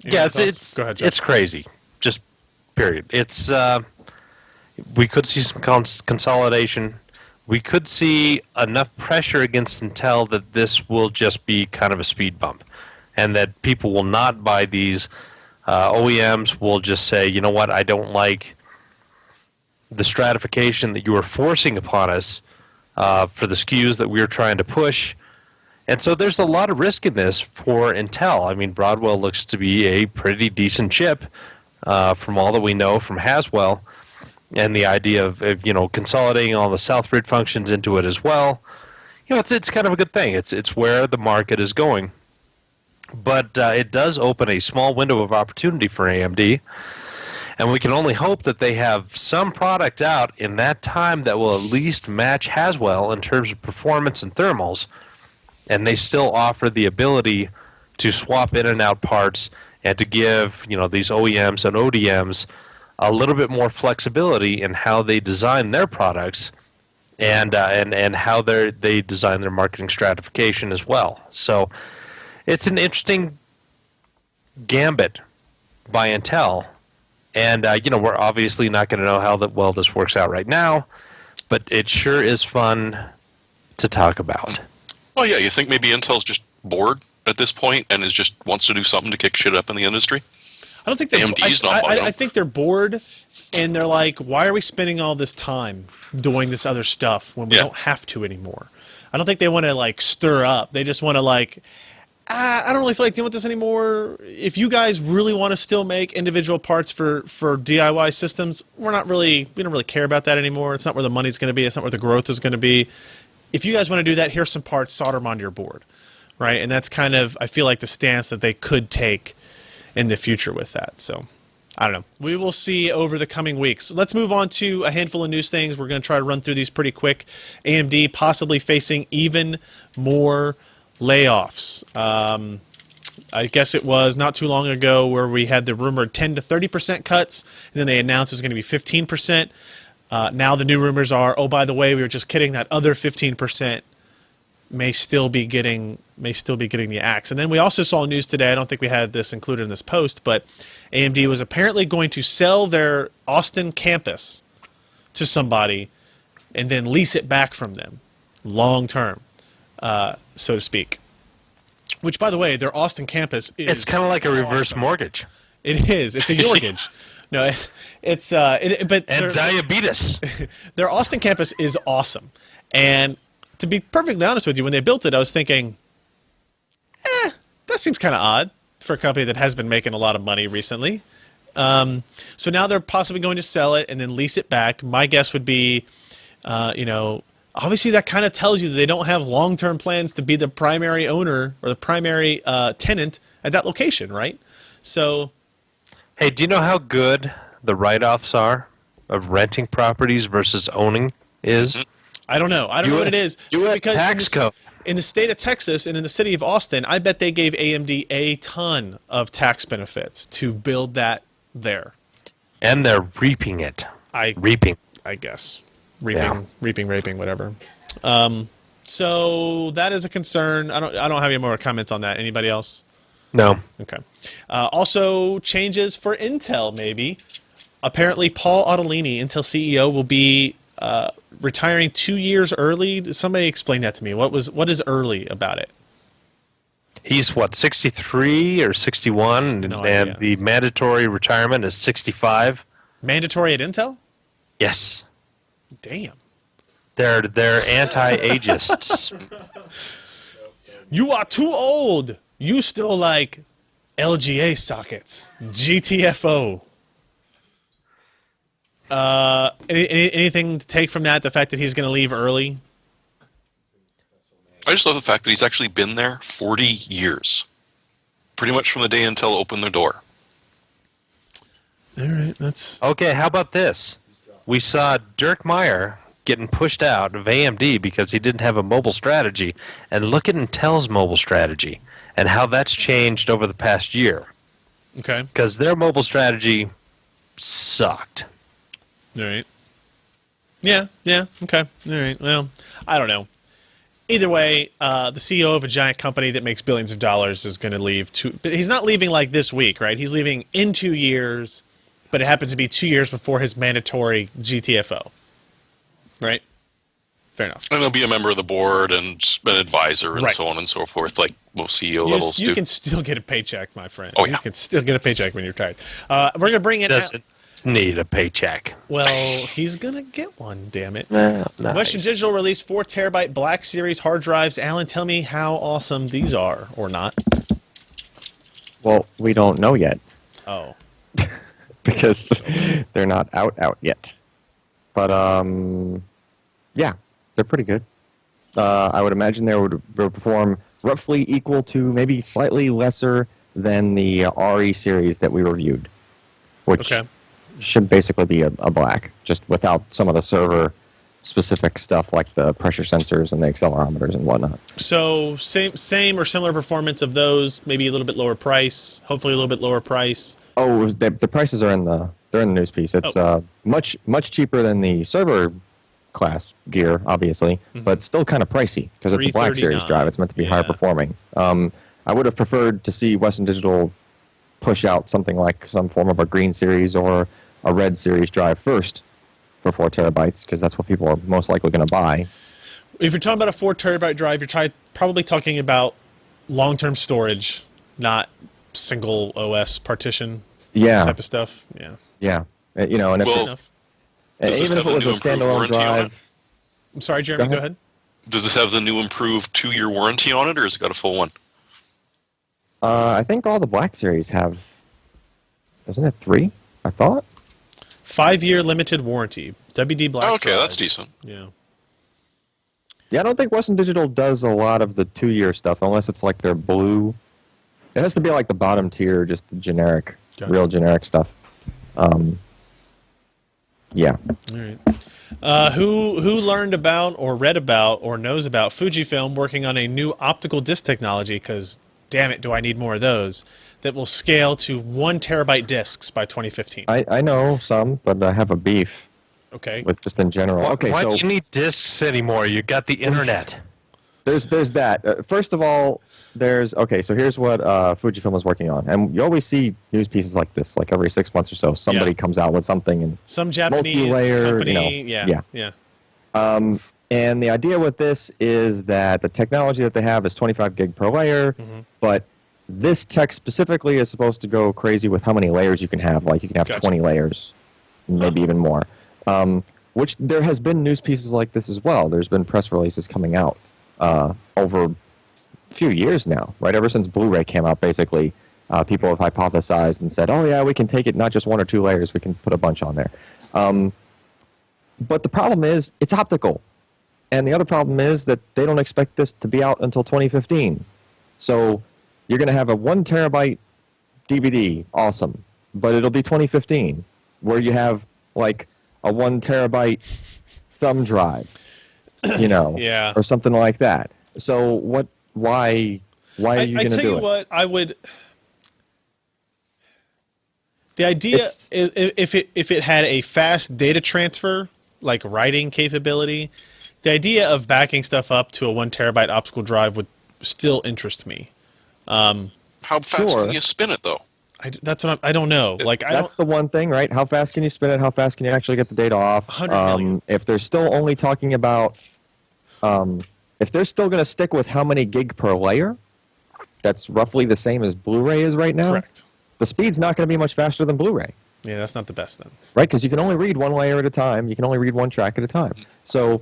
Any Yeah, thoughts? it's Go ahead, Jeff. it's crazy. Just period. It's we could see some consolidation. We could see enough pressure against Intel that this will just be kind of a speed bump, and that people will not buy these. OEMs will just say, you know what, I don't like the stratification that you are forcing upon us for the SKUs that we are trying to push. And so there's a lot of risk in this for Intel. I mean, Broadwell looks to be a pretty decent chip from all that we know from Haswell, and the idea of consolidating all the Southbridge functions into it as well. It's kind of a good thing. It's where the market is going. But it does open a small window of opportunity for AMD, and we can only hope that they have some product out in that time that will at least match Haswell in terms of performance and thermals, and they still offer the ability to swap in and out parts and to give these OEMs and ODMs a little bit more flexibility in how they design their products and how they design their marketing stratification as well. So it's an interesting gambit by Intel, and we're obviously not going to know how well this works out right now, but it sure is fun to talk about. Well, yeah, you think maybe Intel's just bored at this point and just wants to do something to kick shit up in the industry? I don't think they're. AMD's not buying I them. think they're bored, and they're like, "Why are we spending all this time doing this other stuff when we Yeah. don't have to anymore?" I don't think they want to stir up. They just want to I don't really feel like dealing with this anymore. If you guys really want to still make individual parts for DIY systems, we don't really care about that anymore. It's not where the money's going to be. It's not where the growth is going to be. If you guys want to do that, here's some parts, solder them onto your board, right? And that's kind of, I feel like, the stance that they could take in the future with that. So, I don't know. We will see over the coming weeks. Let's move on to a handful of news things. We're going to try to run through these pretty quick. AMD possibly facing even more layoffs. I guess it was not too long ago where we had the rumored 10 to 30% cuts, and then they announced it was going to be 15%. Now the new rumors are, oh, by the way, we were just kidding. That other 15% may still be getting the axe. And then we also saw news today. I don't think we had this included in this post, but AMD was apparently going to sell their Austin campus to somebody and then lease it back from them long term, so to speak. Which, by the way, their Austin campus is It's kind of like a reverse awesome. mortgage. It is. It's a mortgage. No, it's but And diabetes. their Austin campus is awesome. And to be perfectly honest with you, when they built it, I was thinking, that seems kind of odd for a company that has been making a lot of money recently. So now they're possibly going to sell it and then lease it back. My guess would be, obviously that kind of tells you that they don't have long-term plans to be the primary owner or the primary tenant at that location, right? So, Hey, do you know how good the write-offs are of renting properties versus owning is? I don't know. I don't know what it is. US Because tax code. in the state of Texas and in the city of Austin, I bet they gave AMD a ton of tax benefits to build that there. And they're reaping it. Reaping. I guess. Yeah. Raping, whatever. So that is a concern. I don't have any more comments on that. Anybody else? No. Okay. Also, changes for Intel, maybe. Apparently, Paul Otellini, Intel CEO, will be retiring 2 years early. Somebody explain that to me. What is early about it? He's, 63 or 61? No and idea. the mandatory retirement is 65? Mandatory at Intel? Yes. Damn. They're anti-ageists. You are too old. You still like LGA sockets. GTFO. Anything to take from that? The fact that he's going to leave early? I just love the fact that he's actually been there 40 years. Pretty much from the day Intel opened their door. All right, that's... Okay, how about this? We saw Dirk Meyer getting pushed out of AMD because he didn't have a mobile strategy. And look at Intel's mobile strategy. and how that's changed over the past year. Okay. Because their mobile strategy sucked. All right. Yeah. Okay. All right. Well, I don't know. Either way, the CEO of a giant company that makes billions of dollars is going to leave. But he's not leaving like this week, right? He's leaving in 2 years, but it happens to be 2 years before his mandatory GTFO. Right? Fair enough. And he'll be a member of the board and an advisor and Right. so on and so forth, like most CEO levels do. You can still get a paycheck, my friend. Oh, You yeah. can still get a paycheck when you're retired. We're going to bring in... Doesn't need a paycheck. Well, he's going to get one, damn it. Nice. Western Digital released 4 terabyte Black Series hard drives. Alan, tell me how awesome these are, or not. Well, we don't know yet Oh. because they're not out yet. But yeah, they're pretty good. I would imagine they would perform roughly equal to, maybe slightly lesser than the RE series that we reviewed, which Okay. should basically be a black, just without some of the server-specific stuff like the pressure sensors and the accelerometers and whatnot. So same or similar performance of those, maybe a little bit lower price, hopefully a little bit lower price. Oh, the prices are in the news piece. It's much cheaper than the server class gear, obviously, but still kind of pricey because it's a Black Series $339. drive. It's meant to be higher Yeah. performing. I would have preferred to see Western Digital push out something like some form of a Green Series or a Red Series drive first for 4 terabytes because that's what people are most likely going to buy. If you're talking about a 4 terabyte drive, you're probably talking about long-term storage, not single OS partition Yeah, type of stuff. Yeah. yeah. You know, and if Well, it's, Enough. Does this even if have it was the a new improved standalone warranty on it? drive, I'm sorry, Jeremy, Go go ahead. ahead. Does this have the new improved 2-year warranty on it, or has it got a full one? I think all the Black Series have. Isn't it 3? I thought. 5-year limited warranty. WD Black. Oh, okay, that's drives. decent. Yeah. Yeah, I don't think Western Digital does a lot of the 2-year stuff unless it's like their blue. It has to be like the bottom tier, just the generic, Gotcha. real generic stuff. Yeah. All right. Who learned about or read about or knows about Fujifilm working on a new optical disc technology? Because damn it, do I need more of those that will scale to 1 terabyte discs by 2015? I know some, but I have a beef Okay. with just in general. Okay, Why so do you need discs anymore? You got the internet. there's that. First of all, so here's what Fujifilm is working on, and you always see news pieces like this, like every 6 months or so. Somebody Yeah. comes out with something, and Some Japanese multi-layer, company. yeah. And the idea with this is that the technology that they have is 25 gig per layer, but this tech specifically is supposed to go crazy with how many layers you can have. Like you can have Gotcha. 20 layers, maybe even more. Which there has been news pieces like this as well. There's been press releases coming out over a few years now, right? Ever since Blu-ray came out, basically, people have hypothesized and said, oh yeah, we can take it not just 1 or 2 layers, we can put a bunch on there. But the problem is it's optical. And the other problem is that they don't expect this to be out until 2015. So you're going to have a 1 terabyte DVD, awesome, but it'll be 2015, where you have like a 1 terabyte thumb drive, Yeah. or something like that. So why are you I going to tell do you it? what, I would. The idea It's- is if it had a fast data transfer, like writing capability, the idea of backing stuff up to a 1 terabyte optical drive would still interest me. How fast Sure. can you spin it, though? That's what I don't know. Like I That's don't. the one thing, right? How fast can you spin it? How fast can you actually get the data off? 100 million. If they're still only talking about, if they're still going to stick with how many gig per layer, that's roughly the same as Blu-ray is right now. Correct. The speed's not going to be much faster than Blu-ray, Yeah, that's not the best then. right? Because you can only read 1 layer at a time. You can only read 1 track at a time. So,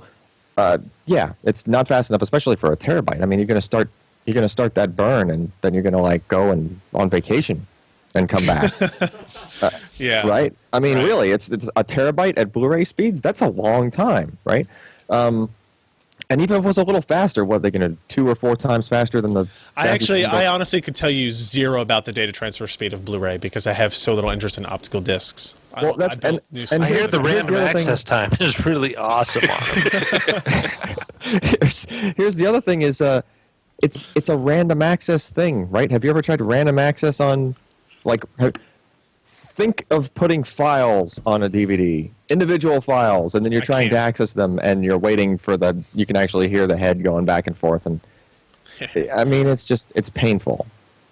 yeah, it's not fast enough, especially for a terabyte. I mean, you're going to start that burn, and then you're going to like go and on vacation and come back. Yeah. Right? I mean, Right. really, it's a terabyte at Blu-ray speeds. That's a long time, right? And even if it was a little faster, what are they going to 2 or 4 times faster than the? I honestly could tell you zero about the data transfer speed of Blu-ray because I have so little interest in optical discs. Well, that's- I built and- new and stuff. I hear the Here's random the other thing. access time is really awesome on it. here's the other thing is it's a random access thing, right? Have you ever tried random access on, like, think of putting files on a DVD, individual files, and then you're trying to access them, and you're waiting for you can actually hear the head going back and forth, and I mean, it's painful.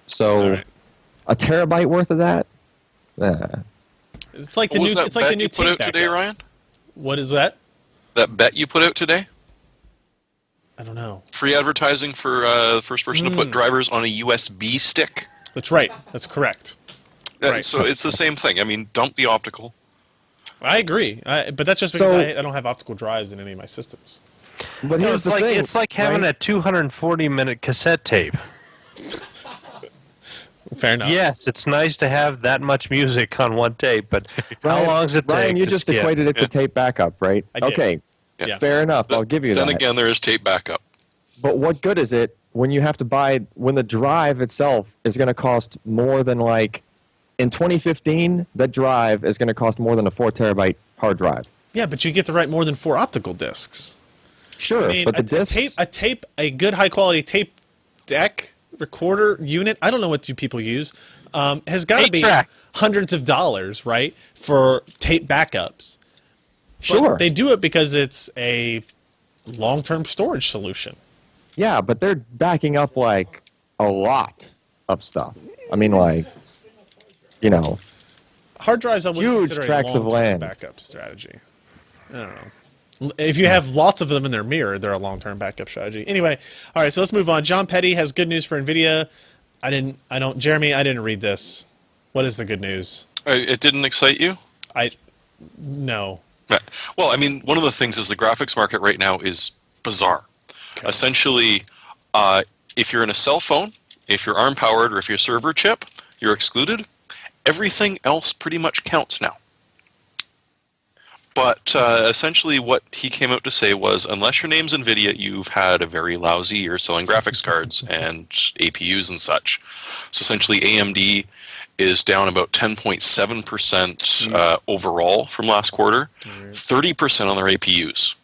So, right. a terabyte worth of that? It's like the What new. was that It's like bet the new you put tape out today, backup. Ryan? What is that? That bet you put out today? I don't know. Free advertising for the first person to put drivers on a USB stick. That's right. That's correct. Right. So it's the same thing. I mean, dump the optical. I agree, but that's just because I don't have optical drives in any of my systems. But here's the thing. It's like having a 240-minute cassette tape. Fair enough. Yes, it's nice to have that much music on one tape, but how long does it take? Ryan, you to just skip? equated it to tape backup, right? I did. Okay, Yeah. fair enough. I'll give you that. Then again, there is tape backup. But what good is it when you have to buy, when the drive itself is going to cost more than, like, in 2015, that drive is going to cost more than a 4 terabyte hard drive. Yeah, but you get to write more than 4 optical discs. Sure, I mean, but the discs... a good high quality tape deck recorder unit. I don't know what you people use. Has got to be 8-track. hundreds of dollars, right, for tape backups. Sure. But they do it because it's a long-term storage solution. Yeah, but they're backing up, like, a lot of stuff. I mean, like, you know... Hard drives, I would Huge consider tracts a of long-term land. backup strategy. I don't know. If you have lots of them in their mirror, they're a long-term backup strategy. Anyway, all right, so let's move on. John Petty has good news for NVIDIA. Jeremy, I didn't read this. What is the good news? It didn't excite you? No. Well, I mean, one of the things is the graphics market right now is bizarre. Okay. Essentially, if you're in a cell phone, if you're ARM-powered, or if you're a server chip, you're excluded. Everything else pretty much counts now. But essentially what he came out to say was, unless your name's NVIDIA, you've had a very lousy year selling graphics cards and APUs and such. So essentially AMD is down about 10.7% overall from last quarter, 30% on their APUs,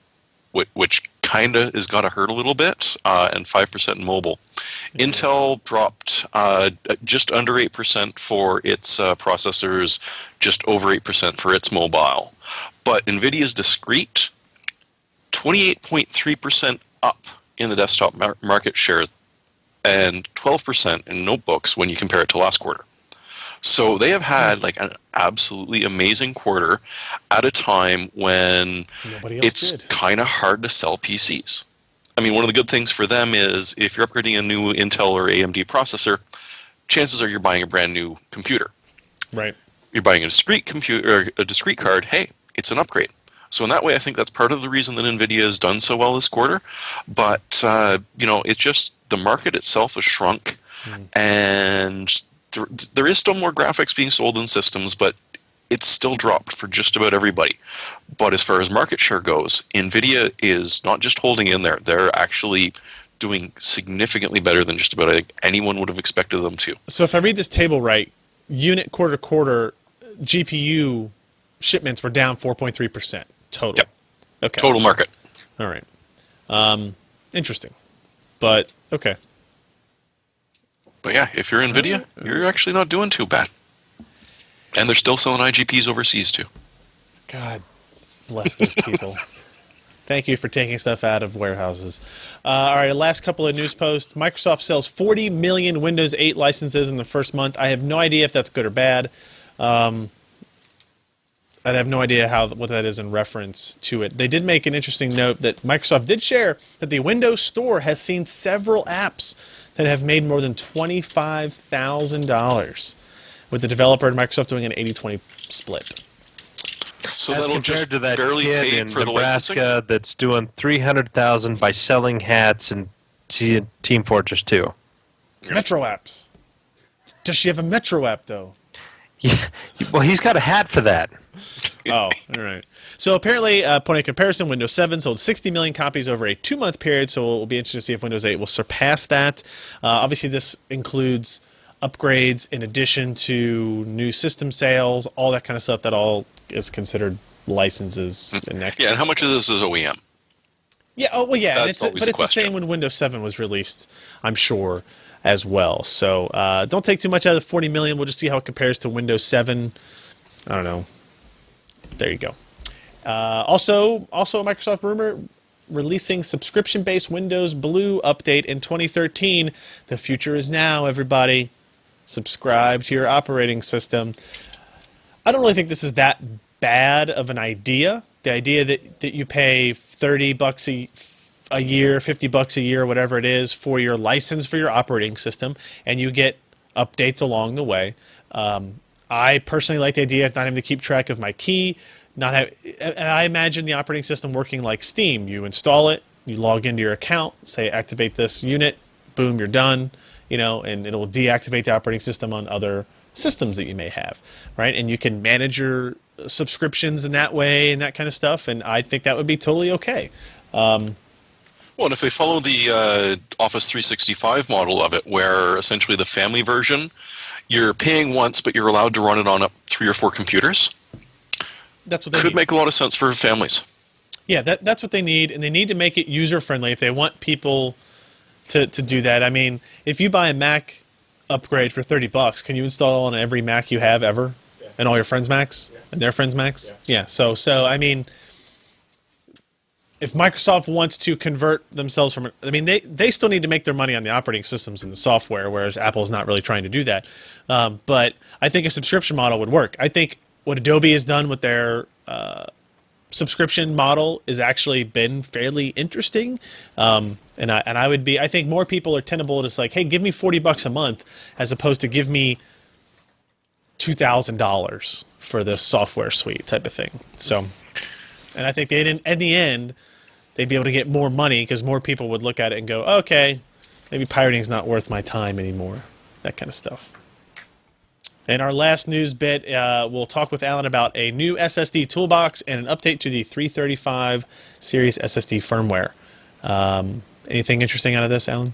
which kind of has got to hurt a little bit, and 5% in mobile. Intel dropped just under 8% for its processors, just over 8% for its mobile. But NVIDIA's discrete, 28.3% up in the desktop market share, and 12% in notebooks when you compare it to last quarter. So they have had like an absolutely amazing quarter at a time when it's kind of hard to sell PCs. I mean, one of the good things for them is if you're upgrading a new Intel or AMD processor, chances are you're buying a brand new computer. Right. You're buying a discrete computer, or a discrete card. Hey, it's an upgrade. So in that way, I think that's part of the reason that NVIDIA has done so well this quarter. But it's just the market itself has shrunk, and there is still more graphics being sold in systems, but it's still dropped for just about everybody. But as far as market share goes, NVIDIA is not just holding in there. They're actually doing significantly better than just about anyone would have expected them to. So if I read this table right, unit quarter GPU shipments were down 4.3% total. Yep. Okay. Total market. All right. Interesting. But, okay. But yeah, if you're NVIDIA, you're actually not doing too bad. And they're still selling IGPs overseas too. God bless those people. Thank you for taking stuff out of warehouses. All right, last couple of news posts. Microsoft sells 40 million Windows 8 licenses in the first month. I have no idea if that's good or bad. I have no idea what that is in reference to it. They did make an interesting note that Microsoft did share that the Windows Store has seen several apps that have made more than $25,000, with the developer and Microsoft doing an 80-20 split. So As that'll compared just to that barely kid pay in for the licensing? Nebraska that's doing $300,000 by selling hats in Team Fortress 2. Metro apps. Does she have a Metro app, though? Yeah, well, he's got a hat for that. Oh, all right. So apparently, point of comparison, Windows 7 sold 60 million copies over a 2-month period, so it will be interesting to see if Windows 8 will surpass that. Obviously, this includes upgrades in addition to new system sales, all that kind of stuff that all is considered licenses. Yeah, and how much of this is OEM? Yeah. Oh well, yeah. And That's it's always but the it's the same question. when Windows 7 was released, I'm sure, as well. So don't take too much out of the 40 million. We'll just see how it compares to Windows 7. I don't know. There you go. Also, a Microsoft rumor releasing subscription-based Windows Blue update in 2013. The future is now, everybody. Subscribe to your operating system. I don't really think this is that bad of an idea. The idea that you pay $30 a year, $50 a year, whatever it is, for your license for your operating system, and you get updates along the way. I personally like the idea of not having to keep track of my key. I imagine the operating system working like Steam. You install it, you log into your account, say activate this unit, boom, you're done, and it'll deactivate the operating system on other systems that you may have, right? And you can manage your subscriptions in that way and that kind of stuff, and I think that would be totally okay. Well, and if they follow the Office 365 model of it, where essentially the family version, you're paying once, but you're allowed to run it on up 3 or 4 computers. That's what they Could need. make a lot of sense for families. Yeah, that's what they need, and they need to make it user-friendly if they want people to do that. I mean, if you buy a Mac upgrade for $30, can you install it on every Mac you have ever? Yeah. And all your friends' Macs? Yeah. And their friends' Macs? Yeah. So I mean, if Microsoft wants to convert themselves from... I mean, they still need to make their money on the operating systems and the software, whereas Apple's not really trying to do that. But I think a subscription model would work. I think what Adobe has done with their subscription model has actually been fairly interesting. And I think more people are tenable to like, hey, give me $40 a month as opposed to give me $2,000 for this software suite type of thing. So, and I think in the end, they'd be able to get more money because more people would look at it and go, okay, maybe pirating's not worth my time anymore. That kind of stuff. In our last news bit, we'll talk with Alan about a new SSD toolbox and an update to the 335 series SSD firmware. Anything interesting out of this, Alan?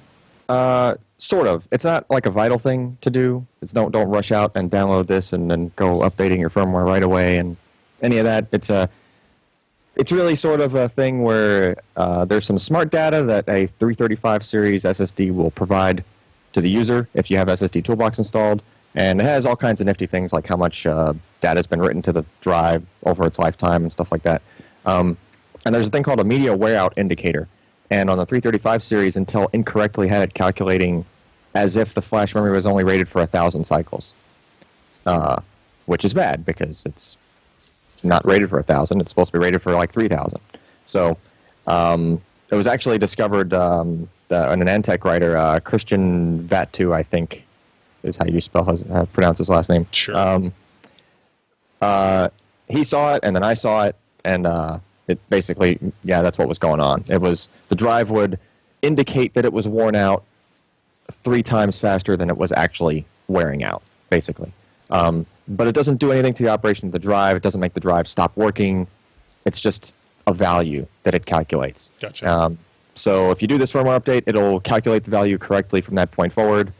Sort of. It's not like a vital thing to do. It's don't rush out and download this and then go updating your firmware right away and any of that. It's really sort of a thing where there's some smart data that a 335 series SSD will provide to the user if you have SSD Toolbox installed. And it has all kinds of nifty things like how much data has been written to the drive over its lifetime and stuff like that. And there's a thing called a media wear-out indicator. And on the 335 series, Intel incorrectly had it calculating as if the flash memory was only rated for 1,000 cycles, which is bad because it's not rated for 1,000. It's supposed to be rated for like 3,000. So it was actually discovered an Antec writer, Christian Vatu, I think, is how you pronounce his last name. Sure. He saw it, and then I saw it, and it basically, that's what was going on. It was the drive would indicate that it was worn out 3 times faster than it was actually wearing out, basically. But it doesn't do anything to the operation of the drive. It doesn't make the drive stop working. It's just a value that it calculates. Gotcha. So if you do this firmware update, it'll calculate the value correctly from that point forward.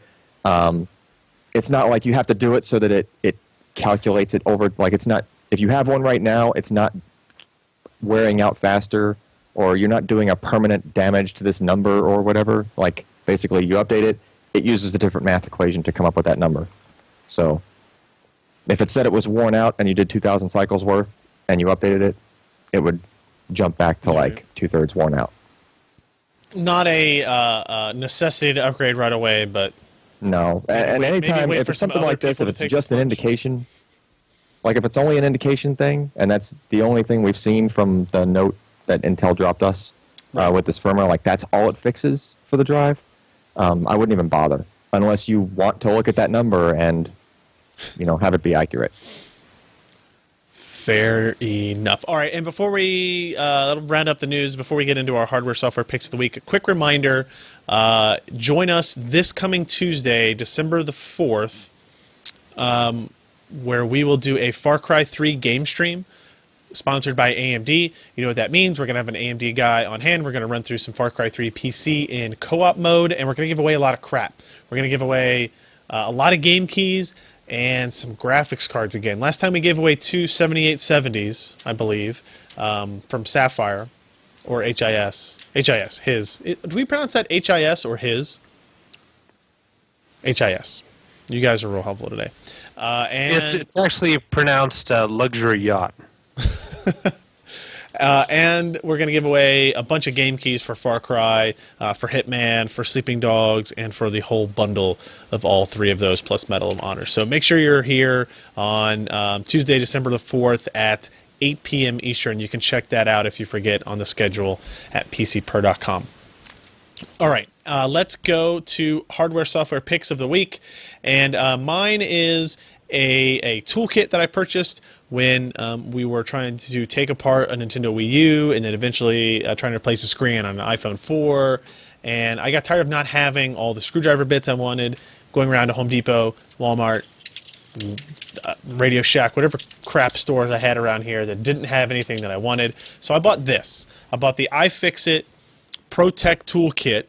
It's not like you have to do it so that it calculates it over. Like it's not. If you have one right now, it's not wearing out faster, or you're not doing a permanent damage to this number or whatever. Like basically, you update it, it uses a different math equation to come up with that number. So if it said it was worn out and you did 2,000 cycles worth and you updated it, it would jump back to like 2/3 worn out. Not a necessity to upgrade right away, but no. And anytime if it's something like this, if it's just an indication, like if it's only an indication thing, and that's the only thing we've seen from the note that Intel dropped us with this firmware, like that's all it fixes for the drive, I wouldn't even bother unless you want to look at that number and have it be accurate. Fair enough. All right, and before we round up the news, before we get into our hardware software picks of the week, a quick reminder, join us this coming Tuesday, December the 4th, where we will do a Far Cry 3 game stream sponsored by AMD. You know what that means. We're going to have an AMD guy on hand. We're going to run through some Far Cry 3 PC in co-op mode, and we're going to give away a lot of crap. We're going to give away a lot of game keys and some graphics cards again. Last time we gave away 2 7870s, I believe, from Sapphire. Or HIS. HIS, his. Do we pronounce that HIS or his? HIS. You guys are real helpful today. And It's actually pronounced luxury yacht. and we're going to give away a bunch of game keys for Far Cry, for Hitman, for Sleeping Dogs, and for the whole bundle of all three of those, plus Medal of Honor. So make sure you're here on Tuesday, December the 4th at 8 p.m. Eastern. You can check that out if you forget on the schedule at pcper.com. All right, let's go to hardware software picks of the week. And mine is a toolkit that I purchased when we were trying to take apart a Nintendo Wii U and then eventually trying to replace the screen on an iPhone 4. And I got tired of not having all the screwdriver bits I wanted, going around to Home Depot, Walmart, Radio Shack, whatever crap stores I had around here that didn't have anything that I wanted. So I bought this. I bought the iFixit ProTech Toolkit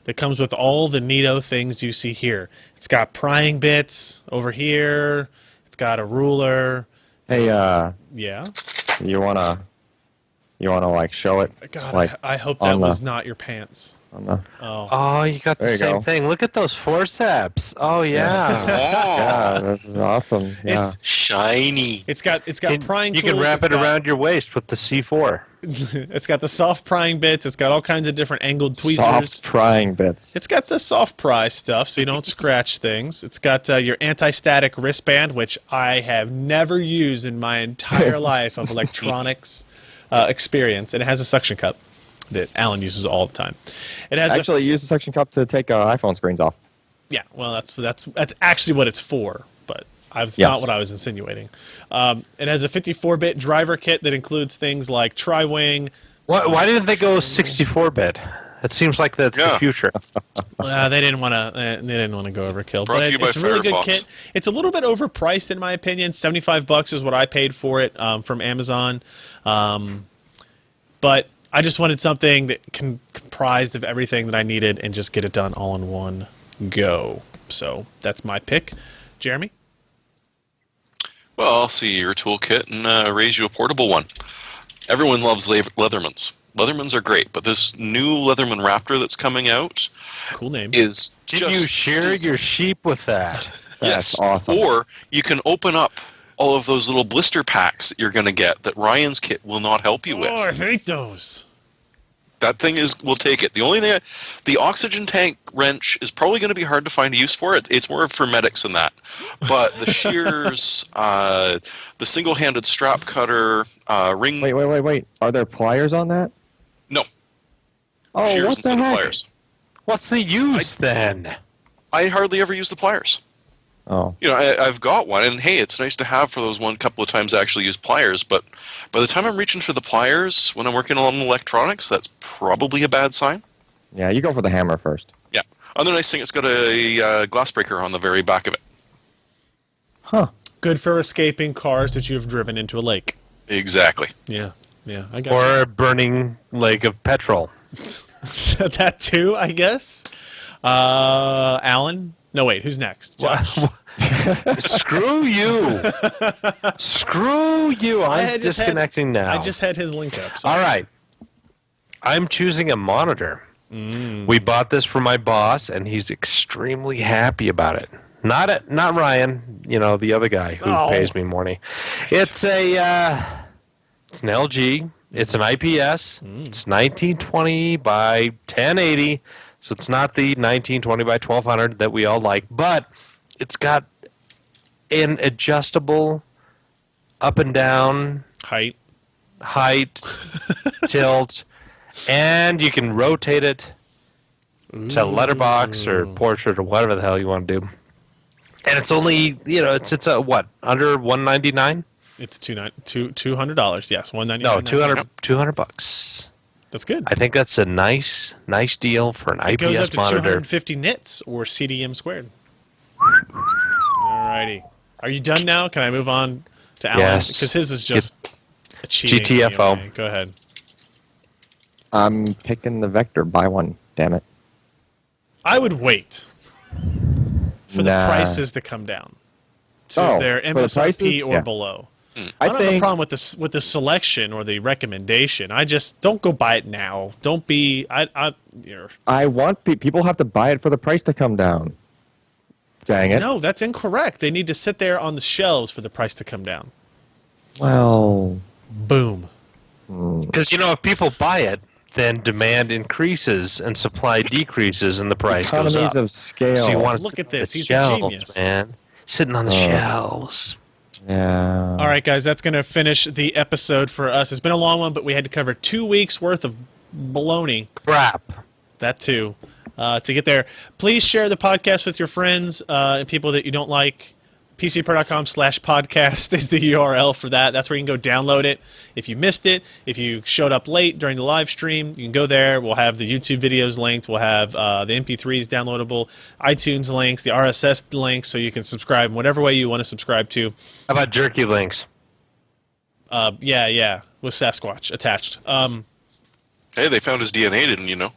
that comes with all the neato things you see here. It's got prying bits over here. It's got a ruler. Hey, Yeah. you wanna like show it? God, like I hope that on was the- not your pants. on the, Oh. Oh, you got the There you same go. thing. Look at those forceps. Oh, yeah. yeah, that's awesome. Yeah. It's Shiny. it's got prying You tools. can wrap It's it got- around your waist with the C4. It's got the soft prying bits. It's got all kinds of different angled tweezers. Soft prying bits. It's got the soft pry stuff so you don't scratch things. It's got your anti-static wristband, which I have never used in my entire life of electronics experience. And it has a suction cup that Alan uses all the time. It has Actually, use the suction cup to take iPhone screens off. yeah, well, that's actually what it's for, but that's Yes. not what I was insinuating. It has a 54-bit driver kit that includes things like Tri-Wing. Why didn't they go 64-bit? It seems like that's the Yeah. future. They didn't want to. They didn't want to go overkill. Brought But to you by it's a really good Firefox. kit. It's a little bit overpriced in my opinion. $75 is what I paid for it from Amazon. But I just wanted something that comprised of everything that I needed and just get it done all in one go. So that's my pick. Jeremy? Well, I'll see your toolkit and raise you a portable one. Everyone loves Leathermans. Leathermans are great, but this new Leatherman Raptor that's coming out Cool name. is Can just you share your sheep with that? yes, That's awesome. Or you can open up all of those little blister packs that you're going to get that Ryan's kit will not help you with. Oh, I hate those. That thing will take it. The only thing, the oxygen tank wrench is probably going to be hard to find a use for it. It's more for medics than that. But the shears, the single-handed strap cutter, ring. Wait. Are there pliers on that? No, Oh, shears what the instead of heck? pliers. What's the use then? I hardly ever use the pliers. Oh, You know, I've got one, and hey, it's nice to have for those one couple of times I actually use pliers, but by the time I'm reaching for the pliers when I'm working on electronics, that's probably a bad sign. yeah. You go for the hammer first. Yeah. Other nice thing, it's got a glass breaker on the very back of it. Huh. Good for escaping cars that you have driven into a lake. Exactly. Yeah, I got Or a burning lake of petrol. that too, I guess. Alan? No, wait, who's next? Josh. Screw you. Screw you. I'm disconnecting now. I just had his link up. All right. I'm choosing a monitor. We bought this for my boss, and he's extremely happy about it. Not Ryan, the other guy who Oh. pays me money. It's it's an LG. It's an IPS. It's 1920 by 1080. So it's not the 1920 by 1200 that we all like, but it's got an adjustable up and down Height. tilt, and you can rotate it to letterbox or portrait or whatever the hell you want to do. And it's only, it's a what, under $199? It's $200. Yes, $199. No, 200 bucks. That's good. I think that's a nice deal for an It goes up IPS to monitor. 250 nits or CDM squared. Alrighty. Are you done now? Can I move on to Alan? Yes. Because his is just a cheating. GTFO. anyway. Go ahead. I'm picking the Vector. Buy one. Damn it. I would wait for the Nah. prices to come down to Oh, their for the MSRP prices? or Yeah. below. I don't have a problem with the selection or the recommendation. I just don't go buy it now. Don't be. I want people have to buy it for the price to come down. Dang it! No, that's incorrect. They need to sit there on the shelves for the price to come down. Well, Boom. Because, if people buy it, then demand increases and supply decreases and the price goes economies up. of scale. So you want it Look to at this. the He's a shelves, genius. man. Sitting on the shelves. Yeah. All right, guys, that's going to finish the episode for us. It's been a long one, but we had to cover 2 weeks worth of baloney. Crap. That too. To get there, please share the podcast with your friends and people that you don't like. PCPro.com/podcast is the URL for that. That's where you can go download it. If you missed it, if you showed up late during the live stream, you can go there. We'll have the YouTube videos linked. We'll have the MP3s downloadable, iTunes links, the RSS links, so you can subscribe in whatever way you want to subscribe to. How about jerky links? Yeah, with Sasquatch attached. Hey, they found his DNA, didn't you know?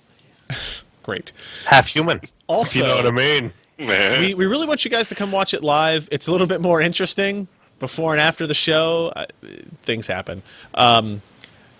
Great. Half human. Also, You know what I mean? we really want you guys to come watch it live. It's a little bit more interesting before and after the show. Things happen.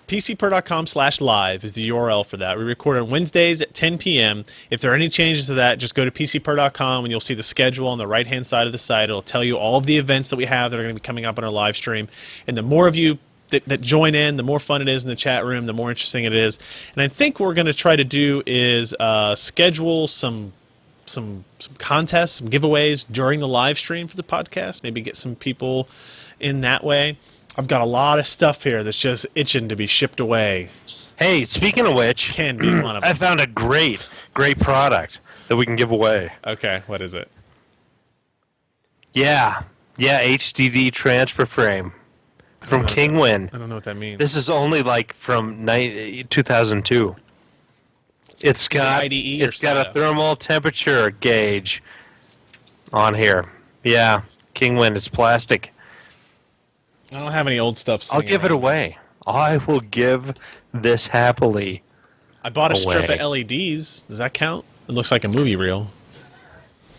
PCPro.com/live is the URL for that. We record on Wednesdays at 10 p.m. If there are any changes to that, just go to PCPro.com and you'll see the schedule on the right-hand side of the site. It'll tell you all of the events that we have that are going to be coming up on our live stream. And the more of you that join in, the more fun it is in the chat room, the more interesting it is. And I think what we're going to try to do is schedule some contests, some giveaways during the live stream for the podcast. Maybe get some people in that way. I've got a lot of stuff here that's just itching to be shipped away. Hey, speaking of which, Can be one of I them. found a great product that we can give away. Okay, what is it? Yeah, HDD transfer frame from Kingwin. I don't know what that means. This is only like from 2002. It's got IDE or it's got a SATA? thermal temperature gauge on here. Yeah, Kingwin. It's plastic. I don't have any old stuff. I'll sitting give it around. away. I will give this happily. I bought a strip away. of LEDs. Does that count? It looks like a movie reel.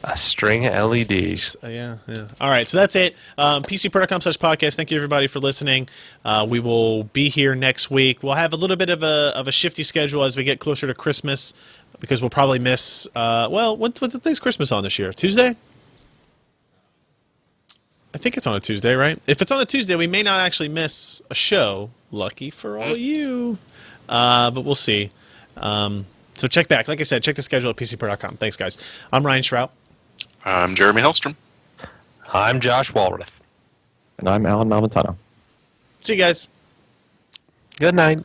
A string of LEDs. Yeah. All right, so that's it. PCPro.com/podcast. Thank you, everybody, for listening. We will be here next week. We'll have a little bit of a shifty schedule as we get closer to Christmas because we'll probably miss, what's the thing's Christmas on this year? Tuesday? I think it's on a Tuesday, right? If it's on a Tuesday, we may not actually miss a show. Lucky for all of you. But we'll see. So check back. Like I said, check the schedule at PCPro.com. Thanks, guys. I'm Ryan Shrout. I'm Jeremy Hellstrom. I'm Josh Walrath. And I'm Alan Malventano. See you guys. Good night.